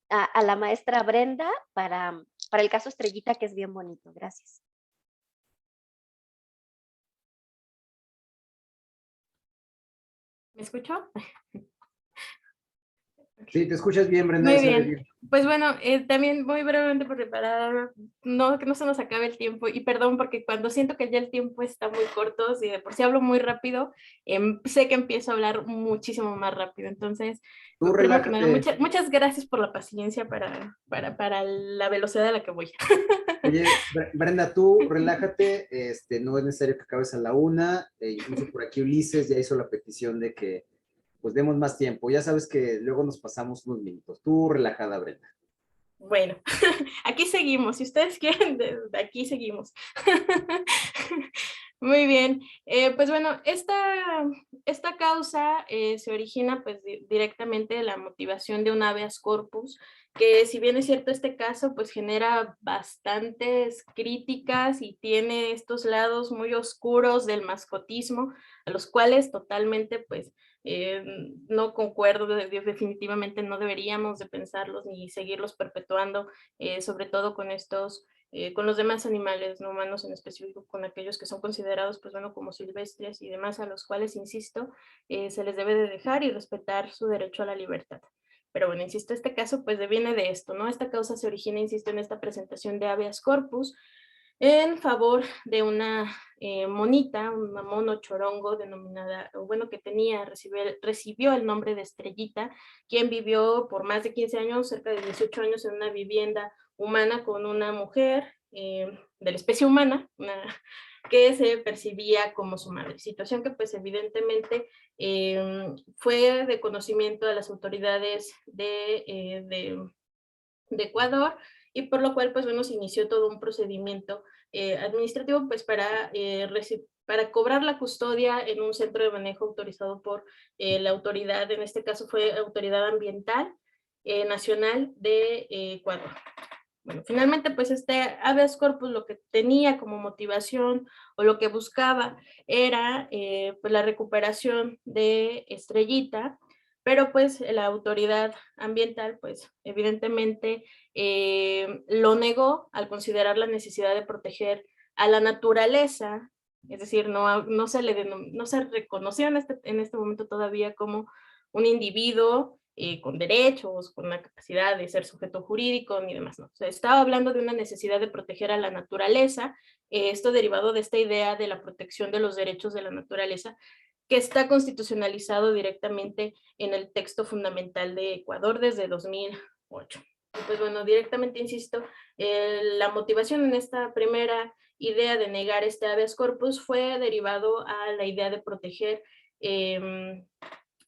a la maestra Brenda para el caso Estrellita, que es bien bonito. Gracias. ¿Me escuchó? Sí, te escuchas bien, Brenda. Muy bien. Pues bueno, también muy brevemente por reparar, no, que no se nos acabe el tiempo y perdón porque cuando siento que ya el tiempo está muy corto, si de por sí hablo muy rápido, sé que empiezo a hablar muchísimo más rápido. Entonces, Tú primero que relájate. nada, muchas gracias por la paciencia para la velocidad a la que voy. Oye, Brenda, tú relájate, no es necesario que acabes a la 1, incluso por aquí Ulises ya hizo la petición de que pues demos más tiempo. Ya sabes que luego nos pasamos unos minutos. Tú relajada, Brenda. Bueno, aquí seguimos. Si ustedes quieren, de aquí seguimos. Muy bien. Pues bueno, esta causa se origina pues directamente de la motivación de un habeas corpus, que si bien es cierto este caso pues genera bastantes críticas y tiene estos lados muy oscuros del mascotismo, a los cuales totalmente pues eh, no concuerdo, definitivamente no deberíamos de pensarlos ni seguirlos perpetuando, sobre todo con estos con los demás animales no humanos, en específico con aquellos que son considerados, pues bueno, como silvestres y demás, a los cuales, insisto, se les debe de dejar y respetar su derecho a la libertad. Pero bueno, insisto, este caso pues deviene de esto, ¿no? Esta causa se origina, insisto, en esta presentación de habeas corpus en favor de una monita, una mono chorongo denominada, o bueno, que recibió el nombre de Estrellita, quien vivió por más de 15 años, cerca de 18 años, en una vivienda humana con una mujer de la especie humana, que se percibía como su madre. Situación que pues evidentemente fue de conocimiento de las autoridades de Ecuador, y por lo cual, pues bueno, se inició todo un procedimiento administrativo, pues para cobrar la custodia en un centro de manejo autorizado por la autoridad, en este caso fue Autoridad Ambiental Nacional de Ecuador. Bueno, finalmente, pues este habeas corpus lo que tenía como motivación o lo que buscaba era pues la recuperación de Estrellita, pero pues la autoridad ambiental pues evidentemente lo negó al considerar la necesidad de proteger a la naturaleza, es decir, no se reconoció en este momento todavía como un individuo con derechos, con la capacidad de ser sujeto jurídico ni demás, no. O sea, estaba hablando de una necesidad de proteger a la naturaleza, esto derivado de esta idea de la protección de los derechos de la naturaleza, que está constitucionalizado directamente en el texto fundamental de Ecuador desde 2008. Pues bueno, directamente insisto, la motivación en esta primera idea de negar este habeas corpus fue derivado a la idea de proteger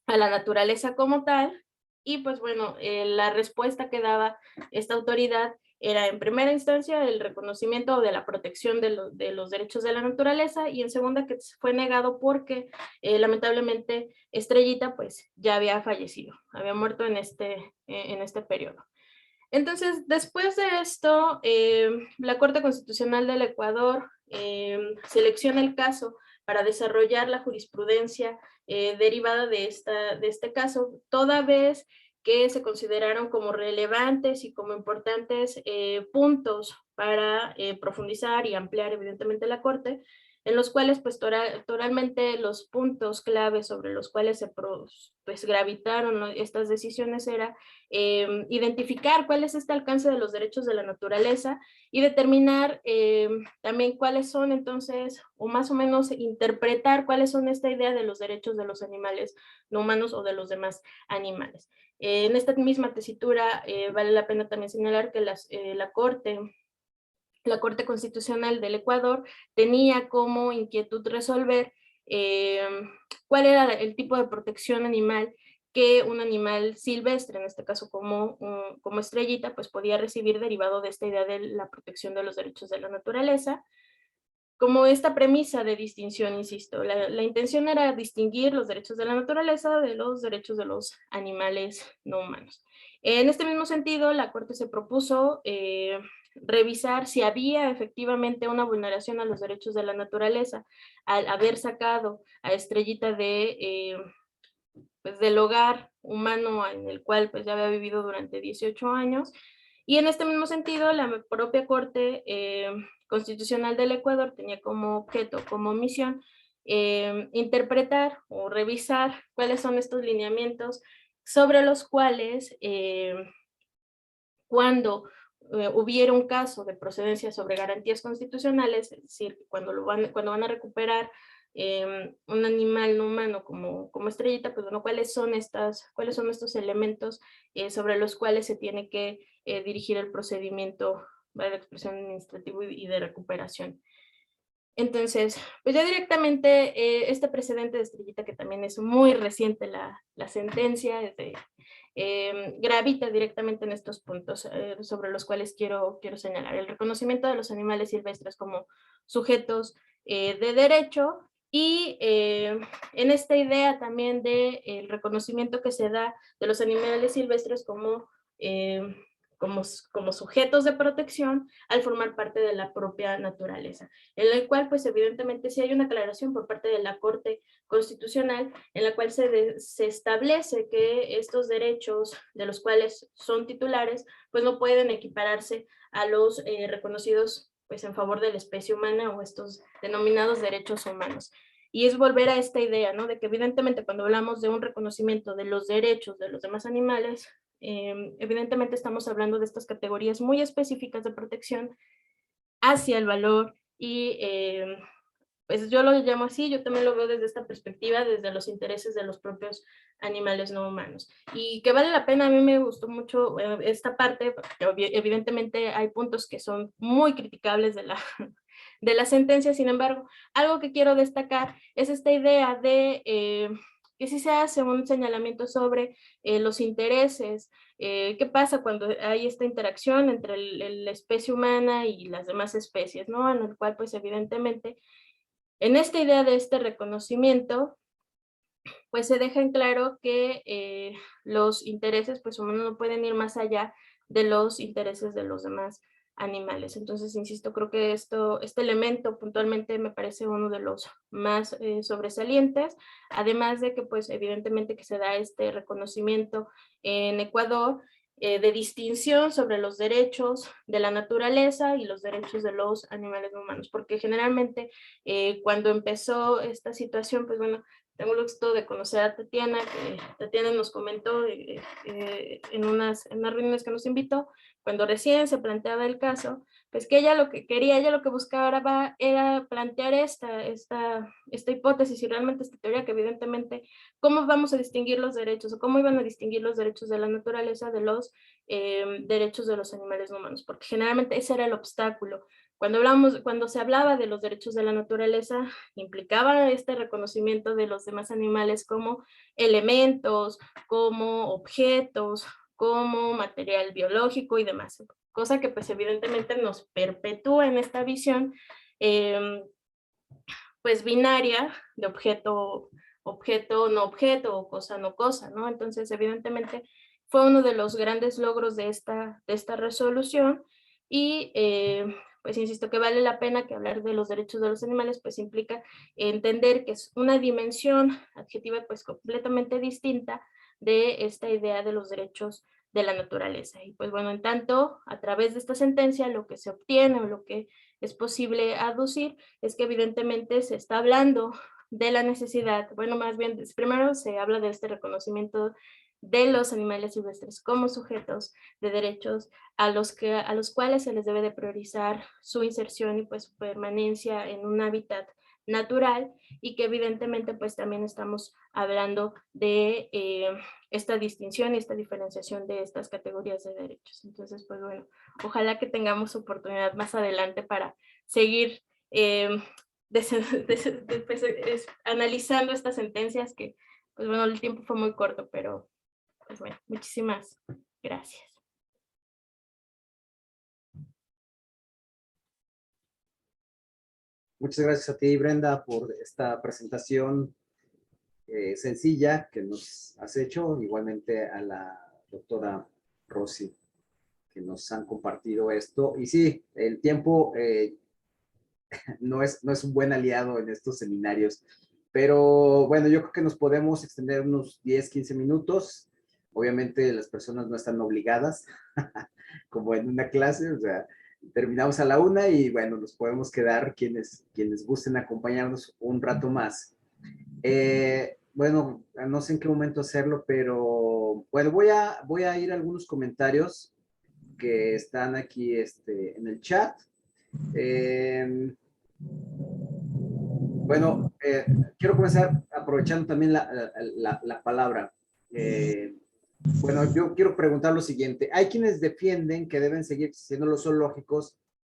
a la naturaleza como tal, y pues bueno, la respuesta que daba esta autoridad era en primera instancia el reconocimiento de la protección de los derechos de la naturaleza, y en segunda que fue negado porque lamentablemente Estrellita pues ya había fallecido, había muerto en este periodo. Entonces, después de esto, la Corte Constitucional del Ecuador selecciona el caso para desarrollar la jurisprudencia derivada de este caso, toda vez que se consideraron como relevantes y como importantes puntos para profundizar y ampliar evidentemente la Corte, en los cuales pues totalmente los puntos clave sobre los cuales se pues, gravitaron, ¿no?, estas decisiones era identificar cuál es este alcance de los derechos de la naturaleza y determinar también cuáles son entonces, o más o menos interpretar cuáles son esta idea de los derechos de los animales no humanos o de los demás animales. En esta misma tesitura vale la pena también señalar que la Corte Constitucional del Ecuador tenía como inquietud resolver cuál era el tipo de protección animal que un animal silvestre, en este caso como Estrellita, pues podía recibir derivado de esta idea de la protección de los derechos de la naturaleza. Como esta premisa de distinción, insisto, la intención era distinguir los derechos de la naturaleza de los derechos de los animales no humanos. En este mismo sentido, la Corte se propuso revisar si había efectivamente una vulneración a los derechos de la naturaleza al haber sacado a Estrellita pues del hogar humano en el cual pues ya había vivido durante 18 años. Y en este mismo sentido, la propia Corte Constitucional del Ecuador tenía como objeto, como misión, interpretar o revisar cuáles son estos lineamientos sobre los cuales cuando hubiera un caso de procedencia sobre garantías constitucionales, es decir, cuando van a recuperar un animal no humano como Estrellita, pues bueno, cuáles son estos elementos sobre los cuales se tiene que dirigir el procedimiento de expresión administrativa y de recuperación. Entonces, pues ya directamente este precedente de Estrellita, que también es muy reciente la sentencia, es de gravita directamente en estos puntos sobre los cuales quiero señalar. El reconocimiento de los animales silvestres como sujetos de derecho y en esta idea también del reconocimiento que se da de los animales silvestres como sujetos de protección al formar parte de la propia naturaleza, en el cual pues evidentemente sí hay una aclaración por parte de la Corte Constitucional en la cual se establece que estos derechos de los cuales son titulares pues no pueden equipararse a los reconocidos pues en favor de la especie humana o estos denominados derechos humanos. Y es volver a esta idea, ¿no? De que evidentemente cuando hablamos de un reconocimiento de los derechos de los demás animales, evidentemente estamos hablando de estas categorías muy específicas de protección hacia el valor y pues yo lo llamo así, yo también lo veo desde esta perspectiva, desde los intereses de los propios animales no humanos. Y que vale la pena, a mí me gustó mucho esta parte, porque evidentemente hay puntos que son muy criticables de la sentencia, sin embargo, algo que quiero destacar es esta idea de que sí se hace un señalamiento sobre los intereses, qué pasa cuando hay esta interacción entre la especie humana y las demás especies, ¿no? En el cual pues evidentemente en esta idea de este reconocimiento, pues se deja en claro que los intereses pues humanos no pueden ir más allá de los intereses de los demás animales. Entonces, insisto, creo que este elemento puntualmente me parece uno de los más sobresalientes, además de que pues evidentemente que se da este reconocimiento en Ecuador de distinción sobre los derechos de la naturaleza y los derechos de los animales no humanos, porque generalmente cuando empezó esta situación, pues bueno, tengo el gusto de conocer a Tatiana, que Tatiana nos comentó en unas reuniones que nos invitó, cuando recién se planteaba el caso, pues que ella lo que quería, ella lo que buscaba era plantear esta hipótesis y realmente esta teoría que evidentemente, ¿cómo vamos a distinguir los derechos o cómo iban a distinguir los derechos de la naturaleza de los derechos de los animales no humanos? Porque generalmente ese era el obstáculo. Cuando se hablaba de los derechos de la naturaleza, implicaba este reconocimiento de los demás animales como elementos, como objetos, como material biológico y demás, cosa que pues evidentemente nos perpetúa en esta visión pues binaria de objeto, no objeto, o cosa, no cosa, ¿no? Entonces evidentemente fue uno de los grandes logros de esta resolución y pues insisto que vale la pena que hablar de los derechos de los animales pues implica entender que es una dimensión adjetiva pues completamente distinta de esta idea de los derechos de la naturaleza. Y pues bueno, en tanto, a través de esta sentencia, lo que se obtiene o lo que es posible aducir es que evidentemente se está hablando de la necesidad, bueno, más bien, primero se habla de este reconocimiento de los animales silvestres como sujetos de derechos a los cuales se les debe de priorizar su inserción y pues su permanencia en un hábitat natural y que evidentemente pues también estamos hablando de esta distinción y esta diferenciación de estas categorías de derechos. Entonces pues bueno, ojalá que tengamos oportunidad más adelante para seguir analizando estas sentencias que pues bueno, el tiempo fue muy corto, pero pues bueno, muchísimas gracias. Muchas gracias a ti, Brenda, por esta presentación sencilla que nos has hecho, igualmente a la doctora Rosy, que nos han compartido esto. Y sí, el tiempo no es un buen aliado en estos seminarios, pero bueno, yo creo que nos podemos extender unos 10, 15 minutos. Obviamente las personas no están obligadas, como en una clase, o sea, terminamos a la 1 y bueno, nos podemos quedar quienes gusten acompañarnos un rato más. Bueno, no sé en qué momento hacerlo, pero bueno, voy a ir a algunos comentarios que están aquí en el chat. Bueno, quiero comenzar aprovechando también la palabra. Bueno, yo quiero preguntar lo siguiente. Hay quienes defienden que deben seguir siendo los zoológicos,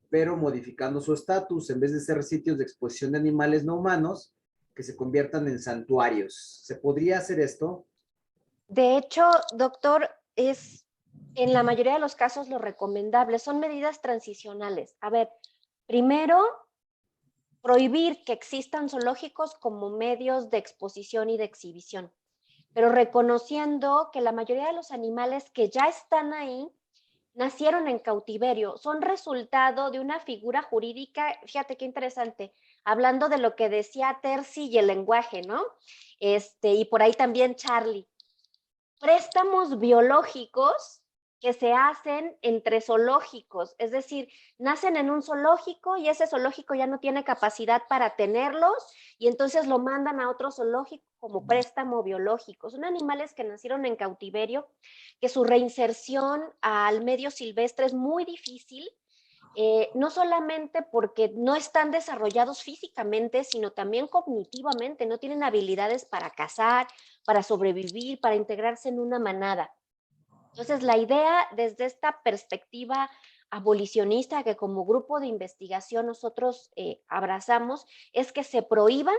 pero modificando su estatus, en vez de ser sitios de exposición de animales no humanos, que se conviertan en santuarios. ¿Se podría hacer esto? De hecho, doctor, es en la mayoría de los casos lo recomendable. Son medidas transicionales. A ver, primero, prohibir que existan zoológicos como medios de exposición y de exhibición, pero reconociendo que la mayoría de los animales que ya están ahí nacieron en cautiverio, son resultado de una figura jurídica, fíjate qué interesante, hablando de lo que decía Terzi y el lenguaje, ¿no? Y por ahí también Charlie. Préstamos biológicos que se hacen entre zoológicos, es decir, nacen en un zoológico y ese zoológico ya no tiene capacidad para tenerlos y entonces lo mandan a otro zoológico como préstamo biológico. Son animales que nacieron en cautiverio, que su reinserción al medio silvestre es muy difícil, no solamente porque no están desarrollados físicamente, sino también cognitivamente, no tienen habilidades para cazar, para sobrevivir, para integrarse en una manada. Entonces, la idea desde esta perspectiva abolicionista que como grupo de investigación nosotros abrazamos es que se prohíban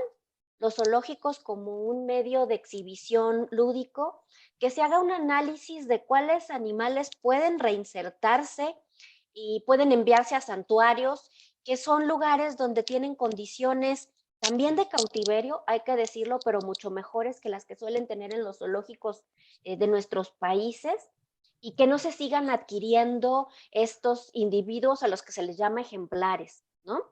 los zoológicos como un medio de exhibición lúdico, que se haga un análisis de cuáles animales pueden reinsertarse y pueden enviarse a santuarios, que son lugares donde tienen condiciones también de cautiverio, hay que decirlo, pero mucho mejores que las que suelen tener en los zoológicos de nuestros países, y que no se sigan adquiriendo estos individuos a los que se les llama ejemplares, ¿no?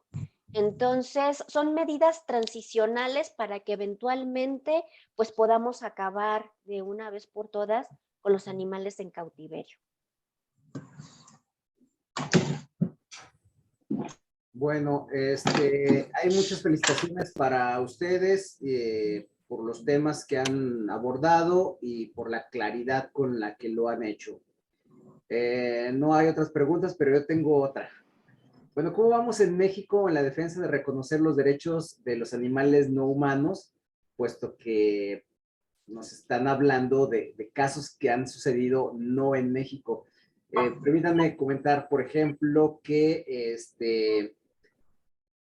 Entonces, son medidas transicionales para que eventualmente pues podamos acabar de una vez por todas con los animales en cautiverio. Bueno, hay muchas felicitaciones para ustedes por los temas que han abordado y por la claridad con la que lo han hecho. No hay otras preguntas, pero yo tengo otra. Bueno, ¿cómo vamos en México en la defensa de reconocer los derechos de los animales no humanos, puesto que nos están hablando de casos que han sucedido no en México? Permítanme comentar, por ejemplo, que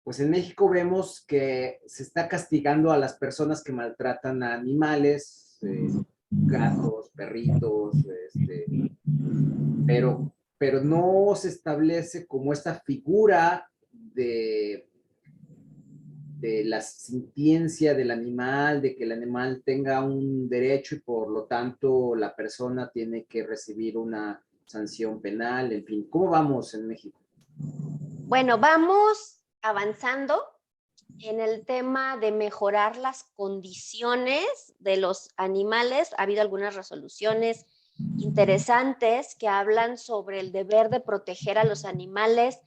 pues en México vemos que se está castigando a las personas que maltratan a animales, gatos, perritos, pero no se establece como esta figura de la sintiencia del animal, de que el animal tenga un derecho y por lo tanto la persona tiene que recibir una sanción penal, en fin. ¿Cómo vamos en México? Bueno, vamos avanzando en el tema de mejorar las condiciones de los animales. Ha habido algunas resoluciones interesantes que hablan sobre el deber de proteger a los animales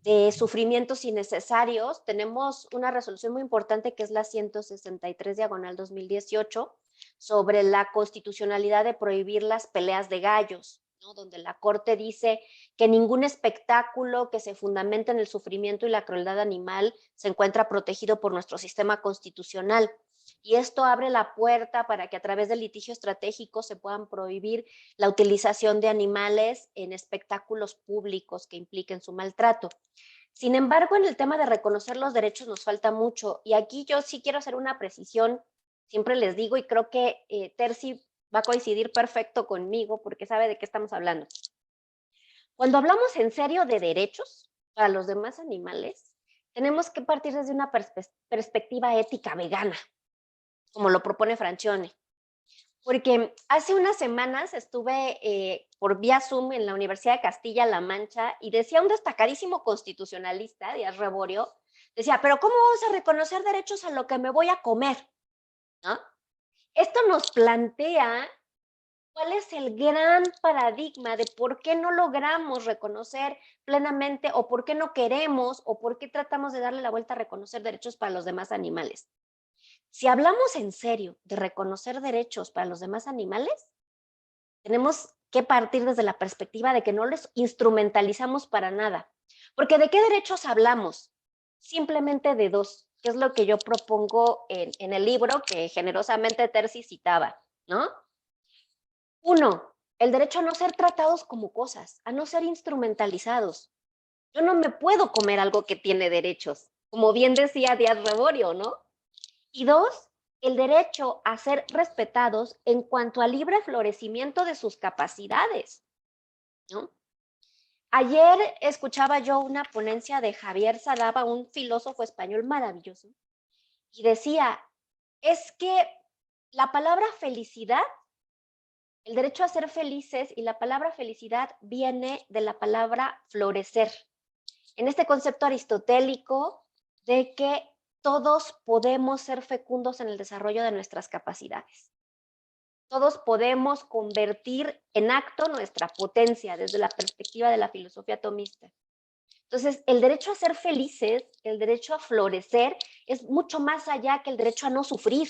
de sufrimientos innecesarios. Tenemos una resolución muy importante que es la 163/2018 sobre la constitucionalidad de prohibir las peleas de gallos, ¿no? Donde la Corte dice que ningún espectáculo que se fundamente en el sufrimiento y la crueldad animal se encuentra protegido por nuestro sistema constitucional. Y esto abre la puerta para que a través del litigio estratégico se puedan prohibir la utilización de animales en espectáculos públicos que impliquen su maltrato. Sin embargo, en el tema de reconocer los derechos nos falta mucho. Y aquí yo sí quiero hacer una precisión. Siempre les digo, y creo que Terzi va a coincidir perfecto conmigo porque sabe de qué estamos hablando. Cuando hablamos en serio de derechos para los demás animales, tenemos que partir desde una perspectiva ética vegana, como lo propone Francione. Porque hace unas semanas estuve por vía Zoom en la Universidad de Castilla-La Mancha y decía un destacadísimo constitucionalista, Díaz Reborio, decía, pero ¿cómo vamos a reconocer derechos a lo que me voy a comer? ¿No? Esto nos plantea cuál es el gran paradigma de por qué no logramos reconocer plenamente o por qué no queremos o por qué tratamos de darle la vuelta a reconocer derechos para los demás animales. Si hablamos en serio de reconocer derechos para los demás animales, tenemos que partir desde la perspectiva de que no les instrumentalizamos para nada. Porque ¿de qué derechos hablamos? Simplemente de dos, que es lo que yo propongo en el libro que generosamente Terzi citaba, ¿no? Uno, el derecho a no ser tratados como cosas, a no ser instrumentalizados. Yo no me puedo comer algo que tiene derechos, como bien decía Díaz Reborio, ¿no? Y dos, el derecho a ser respetados en cuanto al libre florecimiento de sus capacidades, ¿no? Ayer escuchaba yo una ponencia de Javier Sadaba, un filósofo español maravilloso, y decía, es que la palabra felicidad, el derecho a ser felices y la palabra felicidad viene de la palabra florecer. En este concepto aristotélico de que todos podemos ser fecundos en el desarrollo de nuestras capacidades. Todos podemos convertir en acto nuestra potencia desde la perspectiva de la filosofía tomista. Entonces, el derecho a ser felices, el derecho a florecer, es mucho más allá que el derecho a no sufrir.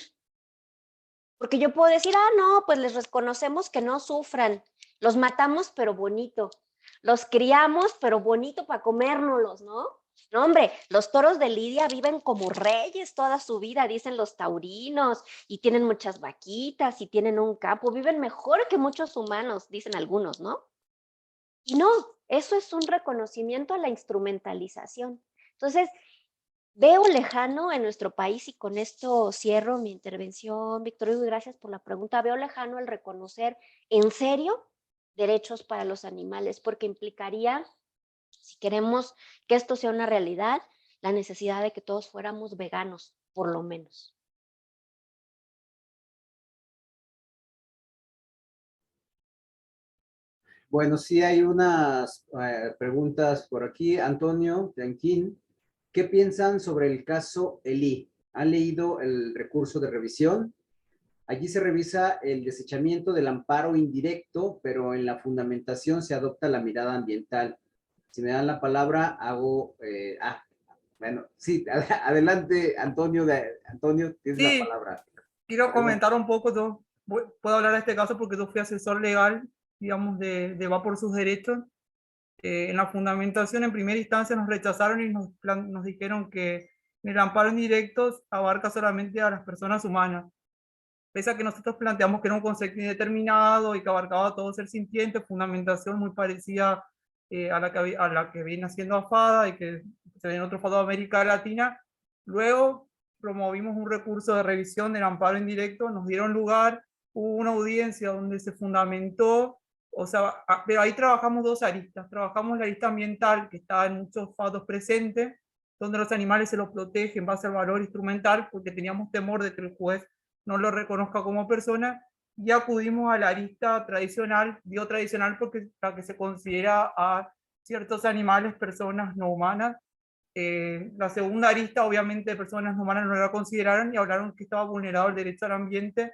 Porque yo puedo decir, no, pues les reconocemos que no sufran, los matamos pero bonito, los criamos pero bonito para comérnoslos, ¿no? No, hombre, los toros de Lidia viven como reyes toda su vida, dicen los taurinos, y tienen muchas vaquitas, y tienen un campo, viven mejor que muchos humanos, dicen algunos, ¿no? Y no, eso es un reconocimiento a la instrumentalización. Entonces, veo lejano en nuestro país, y con esto cierro mi intervención, Víctor Hugo, y gracias por la pregunta, veo lejano el reconocer en serio derechos para los animales, porque implicaría, si queremos que esto sea una realidad, la necesidad de que todos fuéramos veganos, por lo menos. Bueno, sí hay unas preguntas por aquí. Antonio Yanquín, ¿qué piensan sobre el caso Elí? ¿Han leído el recurso de revisión? Allí se revisa el desechamiento del amparo indirecto, pero en la fundamentación se adopta la mirada ambiental. Si me dan la palabra, hago... bueno, sí, adelante, Antonio, Antonio, tienes la Sí, palabra. quiero comentar un poco, puedo hablar de este caso porque yo fui asesor legal, digamos, de Va por sus derechos. En la fundamentación, en primera instancia, nos rechazaron y nos dijeron que el amparo indirecto abarca solamente a las personas humanas. Pese a que nosotros planteamos que era un concepto indeterminado y que abarcaba todo ser sintiente, fundamentación muy parecida a la que viene haciendo AFADA y que se ve en otros foros de América Latina. Luego promovimos un recurso de revisión del amparo indirecto, nos dieron lugar, hubo una audiencia donde se fundamentó, o sea, pero ahí trabajamos dos aristas. Trabajamos la arista ambiental, que está en muchos fados presentes, donde los animales se los protege en base al valor instrumental, porque teníamos temor de que el juez no lo reconozca como persona, y acudimos a la arista tradicional, biotradicional, porque la que se considera a ciertos animales personas no humanas. La segunda arista, obviamente, de personas no humanas no la consideraron y hablaron que estaba vulnerado el derecho al ambiente,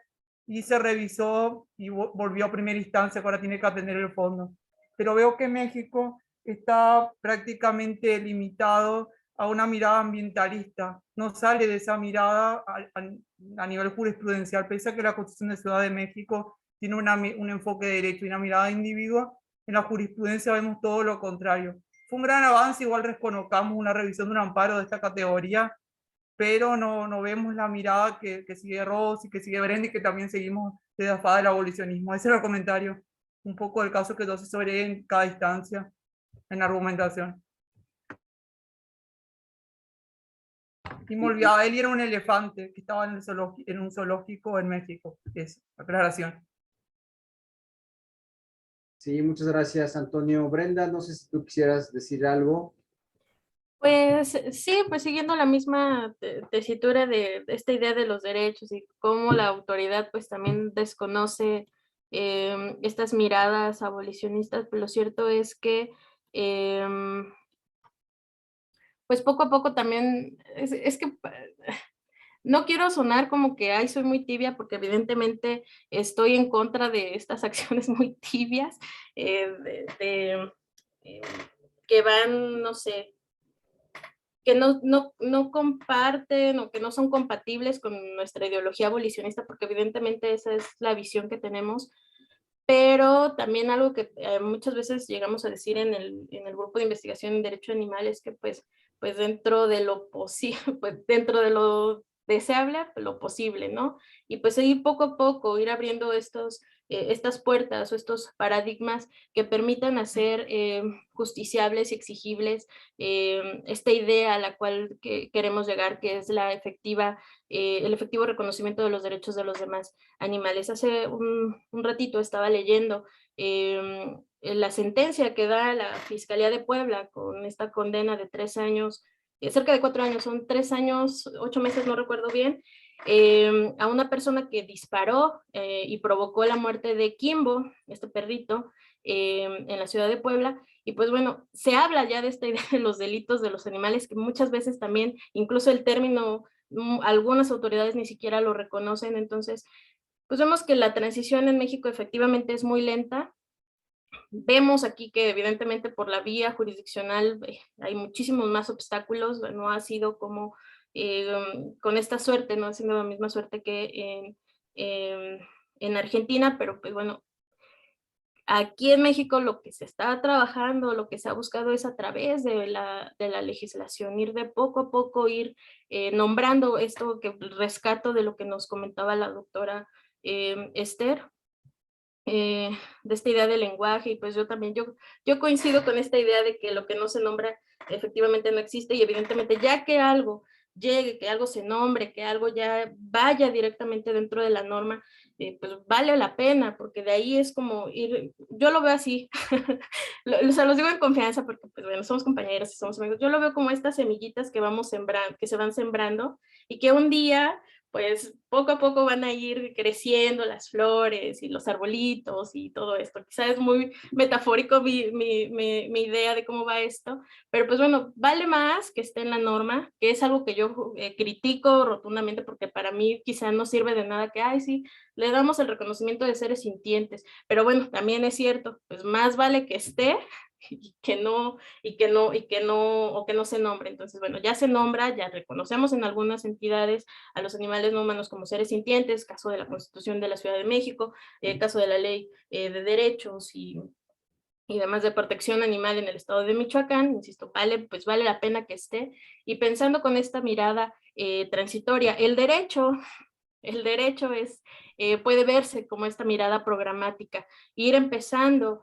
y se revisó y volvió a primera instancia, que ahora tiene que atender el fondo. Pero veo que México está prácticamente limitado a una mirada ambientalista, no sale de esa mirada a nivel jurisprudencial, pese a que la Constitución de Ciudad de México tiene un enfoque de derecho y una mirada de individuo. En la jurisprudencia vemos todo lo contrario. Fue un gran avance, igual reconozcamos una revisión de un amparo de esta categoría, pero no vemos la mirada que sigue Rossi, que sigue Brenda, y que también seguimos desde AFADA del abolicionismo. Ese era el comentario, un poco del caso que yo asesoré en cada instancia, en la argumentación. Y me olvidaba, él era un elefante que estaba en un zoológico en México. Es aclaración. Sí, muchas gracias, Antonio. Brenda, no sé si tú quisieras decir algo. Pues sí, pues siguiendo la misma tesitura de esta idea de los derechos y cómo la autoridad pues también desconoce estas miradas abolicionistas, pues lo cierto es que pues poco a poco también, es que no quiero sonar como que, ay, soy muy tibia, porque evidentemente estoy en contra de estas acciones muy tibias, eh, que van, no sé, que no comparten o que no son compatibles con nuestra ideología abolicionista, porque evidentemente esa es la visión que tenemos, pero también algo que muchas veces llegamos a decir en el grupo de investigación en derecho animal es que pues dentro de lo posible, pues dentro de lo deseable lo posible, ¿no? Y pues seguir poco a poco, ir abriendo estas puertas o estos paradigmas que permitan hacer justiciables y exigibles esta idea a la cual queremos llegar, que es la el efectivo reconocimiento de los derechos de los demás animales. Hace un ratito estaba leyendo la sentencia que da la Fiscalía de Puebla con esta condena de 3 años, cerca de 4 años, son 3 años, 8 meses, no recuerdo bien, a una persona que disparó y provocó la muerte de Kimbo, este perrito, en la ciudad de Puebla. Y pues bueno, se habla ya de esta idea de los delitos de los animales, que muchas veces también, incluso el término, algunas autoridades ni siquiera lo reconocen. Entonces, pues vemos que la transición en México efectivamente es muy lenta. Vemos aquí que evidentemente por la vía jurisdiccional hay muchísimos más obstáculos, no ha sido como con esta suerte, no ha sido la misma suerte que en Argentina, pero pues bueno, aquí en México lo que se está trabajando, lo que se ha buscado es a través de la legislación, ir de poco a poco, ir nombrando esto que rescato de lo que nos comentaba la doctora Esther, de esta idea del lenguaje. Y pues yo también, yo coincido con esta idea de que lo que no se nombra efectivamente no existe, y evidentemente ya que algo llegue, que algo se nombre, que algo ya vaya directamente dentro de la norma, pues vale la pena, porque de ahí es como ir, yo lo veo así, o sea, los digo en confianza porque pues bueno, somos compañeros y somos amigos, yo lo veo como estas semillitas que vamos sembrando, que se van sembrando, y que un día pues poco a poco van a ir creciendo las flores y los arbolitos y todo esto. Quizás es muy metafórico mi idea de cómo va esto, pero pues bueno, vale más que esté en la norma, que es algo que yo critico rotundamente, porque para mí quizás no sirve de nada que, ay, sí, le damos el reconocimiento de seres sintientes, pero bueno, también es cierto, pues más vale que esté y que no, o que no se nombre. Entonces, bueno, ya se nombra, ya reconocemos en algunas entidades a los animales no humanos como seres sintientes, caso de la Constitución de la Ciudad de México, caso de la Ley de Derechos y demás de protección animal en el estado de Michoacán. Insisto, pues vale la pena que esté. Y pensando con esta mirada transitoria, el derecho puede verse como esta mirada programática, ir empezando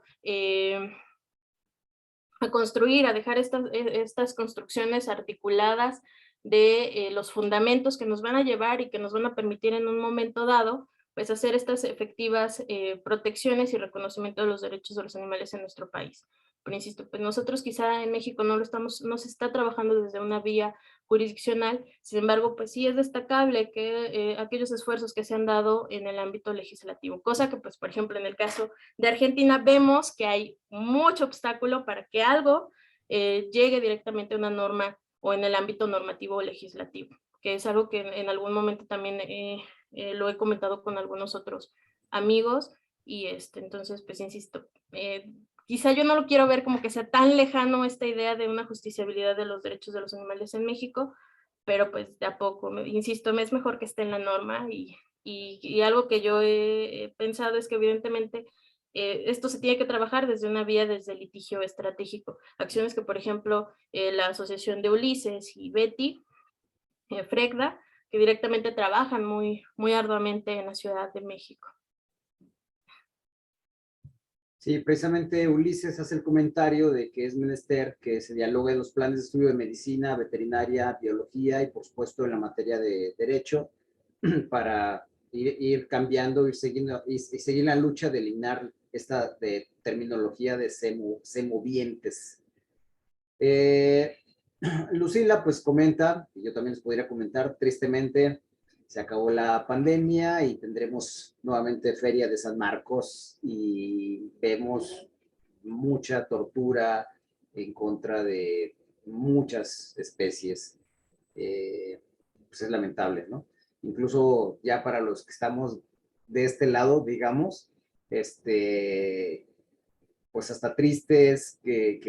a construir, a dejar estas construcciones articuladas de los fundamentos que nos van a llevar y que nos van a permitir en un momento dado, pues hacer estas efectivas protecciones y reconocimiento de los derechos de los animales en nuestro país. Pero insisto, pues nosotros quizá en México no se está trabajando desde una vía jurisdiccional. Sin embargo, pues sí es destacable que aquellos esfuerzos que se han dado en el ámbito legislativo, cosa que pues por ejemplo en el caso de Argentina vemos que hay mucho obstáculo para que algo llegue directamente a una norma o en el ámbito normativo o legislativo, que es algo que en algún momento también lo he comentado con algunos otros amigos. Y entonces pues insisto, quizá yo no lo quiero ver como que sea tan lejano esta idea de una justiciabilidad de los derechos de los animales en México, pero pues de a poco, insisto, es mejor que esté en la norma. Y algo que yo he pensado es que evidentemente esto se tiene que trabajar desde una vía, desde el litigio estratégico. Acciones que, por ejemplo, la Asociación de Ulises y Betty, Fregda, que directamente trabajan muy arduamente en la Ciudad de México. Sí, precisamente Ulises hace el comentario de que es menester que se dialoguen los planes de estudio de medicina, veterinaria, biología y por supuesto en la materia de derecho para ir cambiando, ir siguiendo y seguir la lucha de eliminar esta de terminología de semovientes. Lucila pues comenta, y yo también les podría comentar, tristemente se acabó la pandemia y tendremos nuevamente Feria de San Marcos y vemos mucha tortura en contra de muchas especies. Pues es lamentable, ¿no? Incluso ya para los que estamos de este lado, digamos, pues hasta triste es que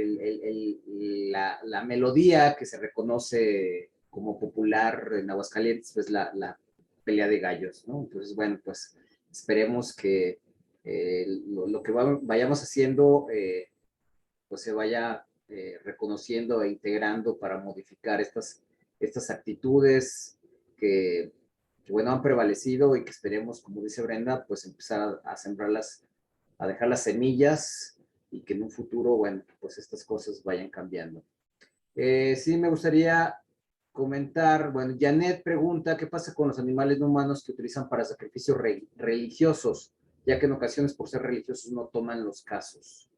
la melodía que se reconoce como popular en Aguascalientes, pues la pelea de gallos, ¿no? Entonces, bueno, pues esperemos que lo que vayamos haciendo, pues se vaya reconociendo e integrando para modificar estas actitudes bueno, han prevalecido y que esperemos, como dice Brenda, pues empezar a sembrarlas, a dejar las semillas y que en un futuro, bueno, pues estas cosas vayan cambiando. Sí, me gustaría comentar, bueno, Janet pregunta, ¿qué pasa con los animales no humanos que utilizan para sacrificios religiosos, ya que en ocasiones por ser religiosos no toman los casos?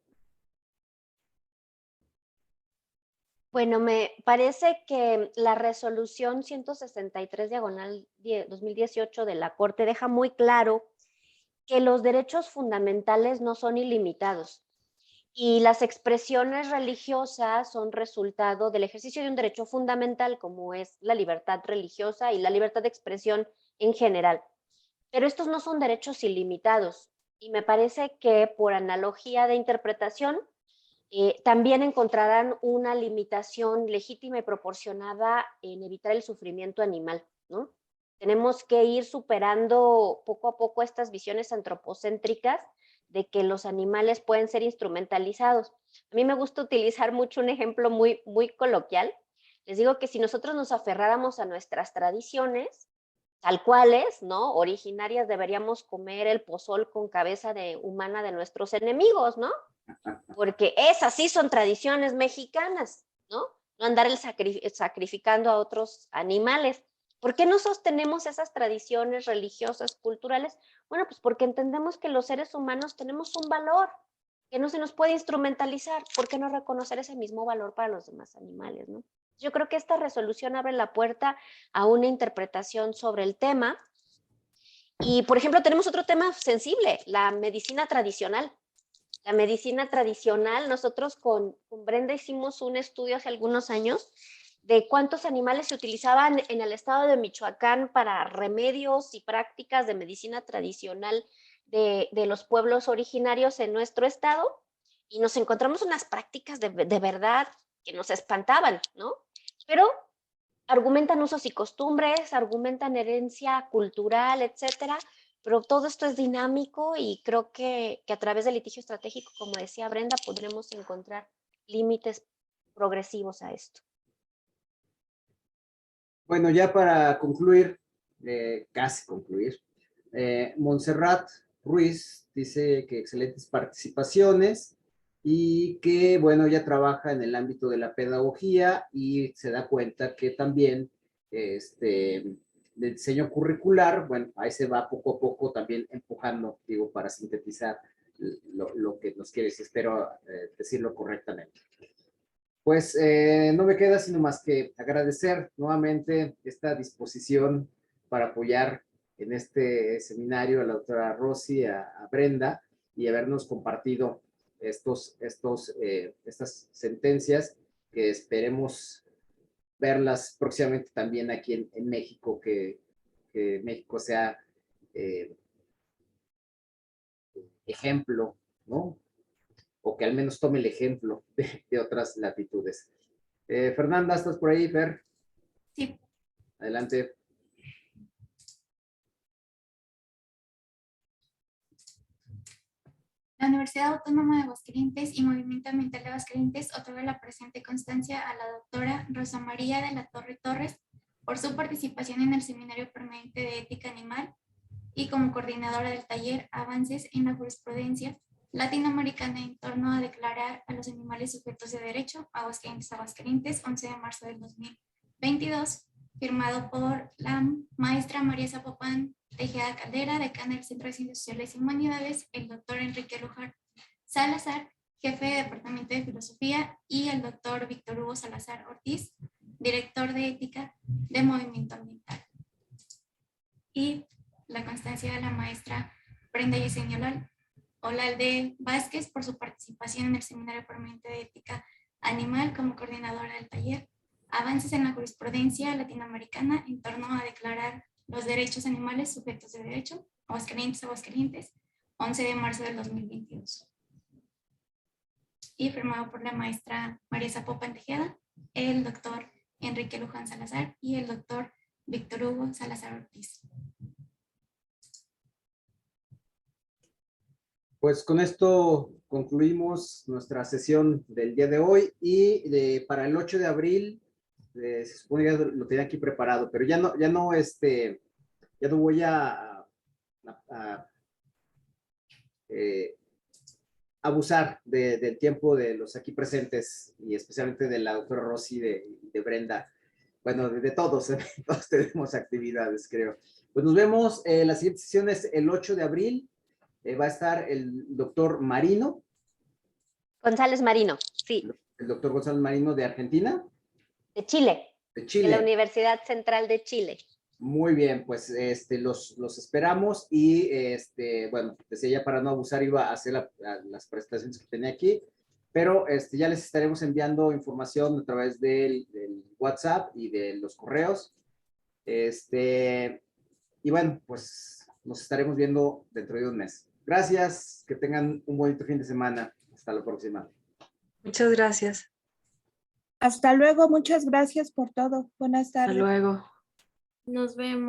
Bueno, me parece que la resolución 163/2018 de la Corte deja muy claro que los derechos fundamentales no son ilimitados y las expresiones religiosas son resultado del ejercicio de un derecho fundamental como es la libertad religiosa y la libertad de expresión en general. Pero estos no son derechos ilimitados y me parece que por analogía de interpretación también encontrarán una limitación legítima y proporcionada en evitar el sufrimiento animal, ¿no? Tenemos que ir superando poco a poco estas visiones antropocéntricas de que los animales pueden ser instrumentalizados. A mí me gusta utilizar mucho un ejemplo muy coloquial. Les digo que si nosotros nos aferráramos a nuestras tradiciones, tal cuales, ¿no? Originarias, deberíamos comer el pozol con cabeza de humana de nuestros enemigos, ¿no? Porque esas sí son tradiciones mexicanas, ¿no? No andar sacrificando a otros animales. ¿Por qué no sostenemos esas tradiciones religiosas, culturales? Bueno, pues porque entendemos que los seres humanos tenemos un valor que no se nos puede instrumentalizar. ¿Por qué no reconocer ese mismo valor para los demás animales, no? Yo creo que esta resolución abre la puerta a una interpretación sobre el tema. Y, por ejemplo, tenemos otro tema sensible, la medicina tradicional. La medicina tradicional, nosotros con Brenda hicimos un estudio hace algunos años de cuántos animales se utilizaban en el estado de Michoacán para remedios y prácticas de medicina tradicional de los pueblos originarios en nuestro estado, y nos encontramos unas prácticas de verdad que nos espantaban, ¿no? Pero argumentan usos y costumbres, argumentan herencia cultural, etcétera, pero todo esto es dinámico y creo que a través del litigio estratégico, como decía Brenda, podremos encontrar límites progresivos a esto. Bueno, ya para concluir, casi concluir, Montserrat Ruiz dice que excelentes participaciones y que, bueno, ella trabaja en el ámbito de la pedagogía y se da cuenta que también del diseño curricular, bueno, ahí se va poco a poco también empujando, digo, para sintetizar lo que nos quieres, espero decirlo correctamente. Pues no me queda sino más que agradecer nuevamente esta disposición para apoyar en este seminario a la doctora Rosy, a Brenda, y habernos compartido estas sentencias que esperemos verlas próximamente también aquí en México, que México sea ejemplo, ¿no? O que al menos tome el ejemplo de otras latitudes. Fernanda, ¿estás por ahí, Fer? Sí. Adelante. La Universidad Autónoma de Aguascalientes y Movimiento Ambiental de Aguascalientes otorga la presente constancia a la doctora Rosa María de la Torre Torres por su participación en el Seminario Permanente de Ética Animal y como coordinadora del taller Avances en la Jurisprudencia Latinoamericana en torno a declarar a los animales sujetos de derecho, Aguascalientes, 11 de marzo del 2022, firmado por la maestra María Zapopan Tejeda Caldera, decana del Centro de Ciencias Sociales y Humanidades, el doctor Enrique Luján Salazar, jefe de Departamento de Filosofía, y el doctor Víctor Hugo Salazar Ortiz, director de Ética de Movimiento Ambiental. Y la constancia de la maestra Brenda Yesenia Olalde Vázquez por su participación en el Seminario Permanente de Ética Animal como coordinadora del taller Avances en la Jurisprudencia Latinoamericana en torno a declarar los derechos animales sujetos de derecho, Aguascalientes, 11 de marzo del 2022. Y firmado por la maestra María Zapopan Tejeda, el doctor Enrique Luján Salazar y el doctor Víctor Hugo Salazar Ortiz. Pues con esto concluimos nuestra sesión del día de hoy y para el 8 de abril se supone que ya lo tenía aquí preparado, pero ya no voy a abusar del tiempo de los aquí presentes y especialmente de la doctora Rosy, de Brenda. Bueno, de todos, todos tenemos actividades, creo. Pues nos vemos, la siguiente sesión es el 8 de abril, va a estar el doctor Marino. González Marino, sí. El doctor González Marino de Argentina. De Chile. De Chile. De la Universidad Central de Chile. Muy bien, pues los esperamos y bueno, decía ya para no abusar iba a hacer las presentaciones que tenía aquí, pero ya les estaremos enviando información a través del WhatsApp y de los correos. Y bueno, pues nos estaremos viendo dentro de un mes. Gracias, que tengan un bonito fin de semana. Hasta la próxima. Muchas gracias. Hasta luego, muchas gracias por todo. Buenas tardes. Hasta luego. Nos vemos.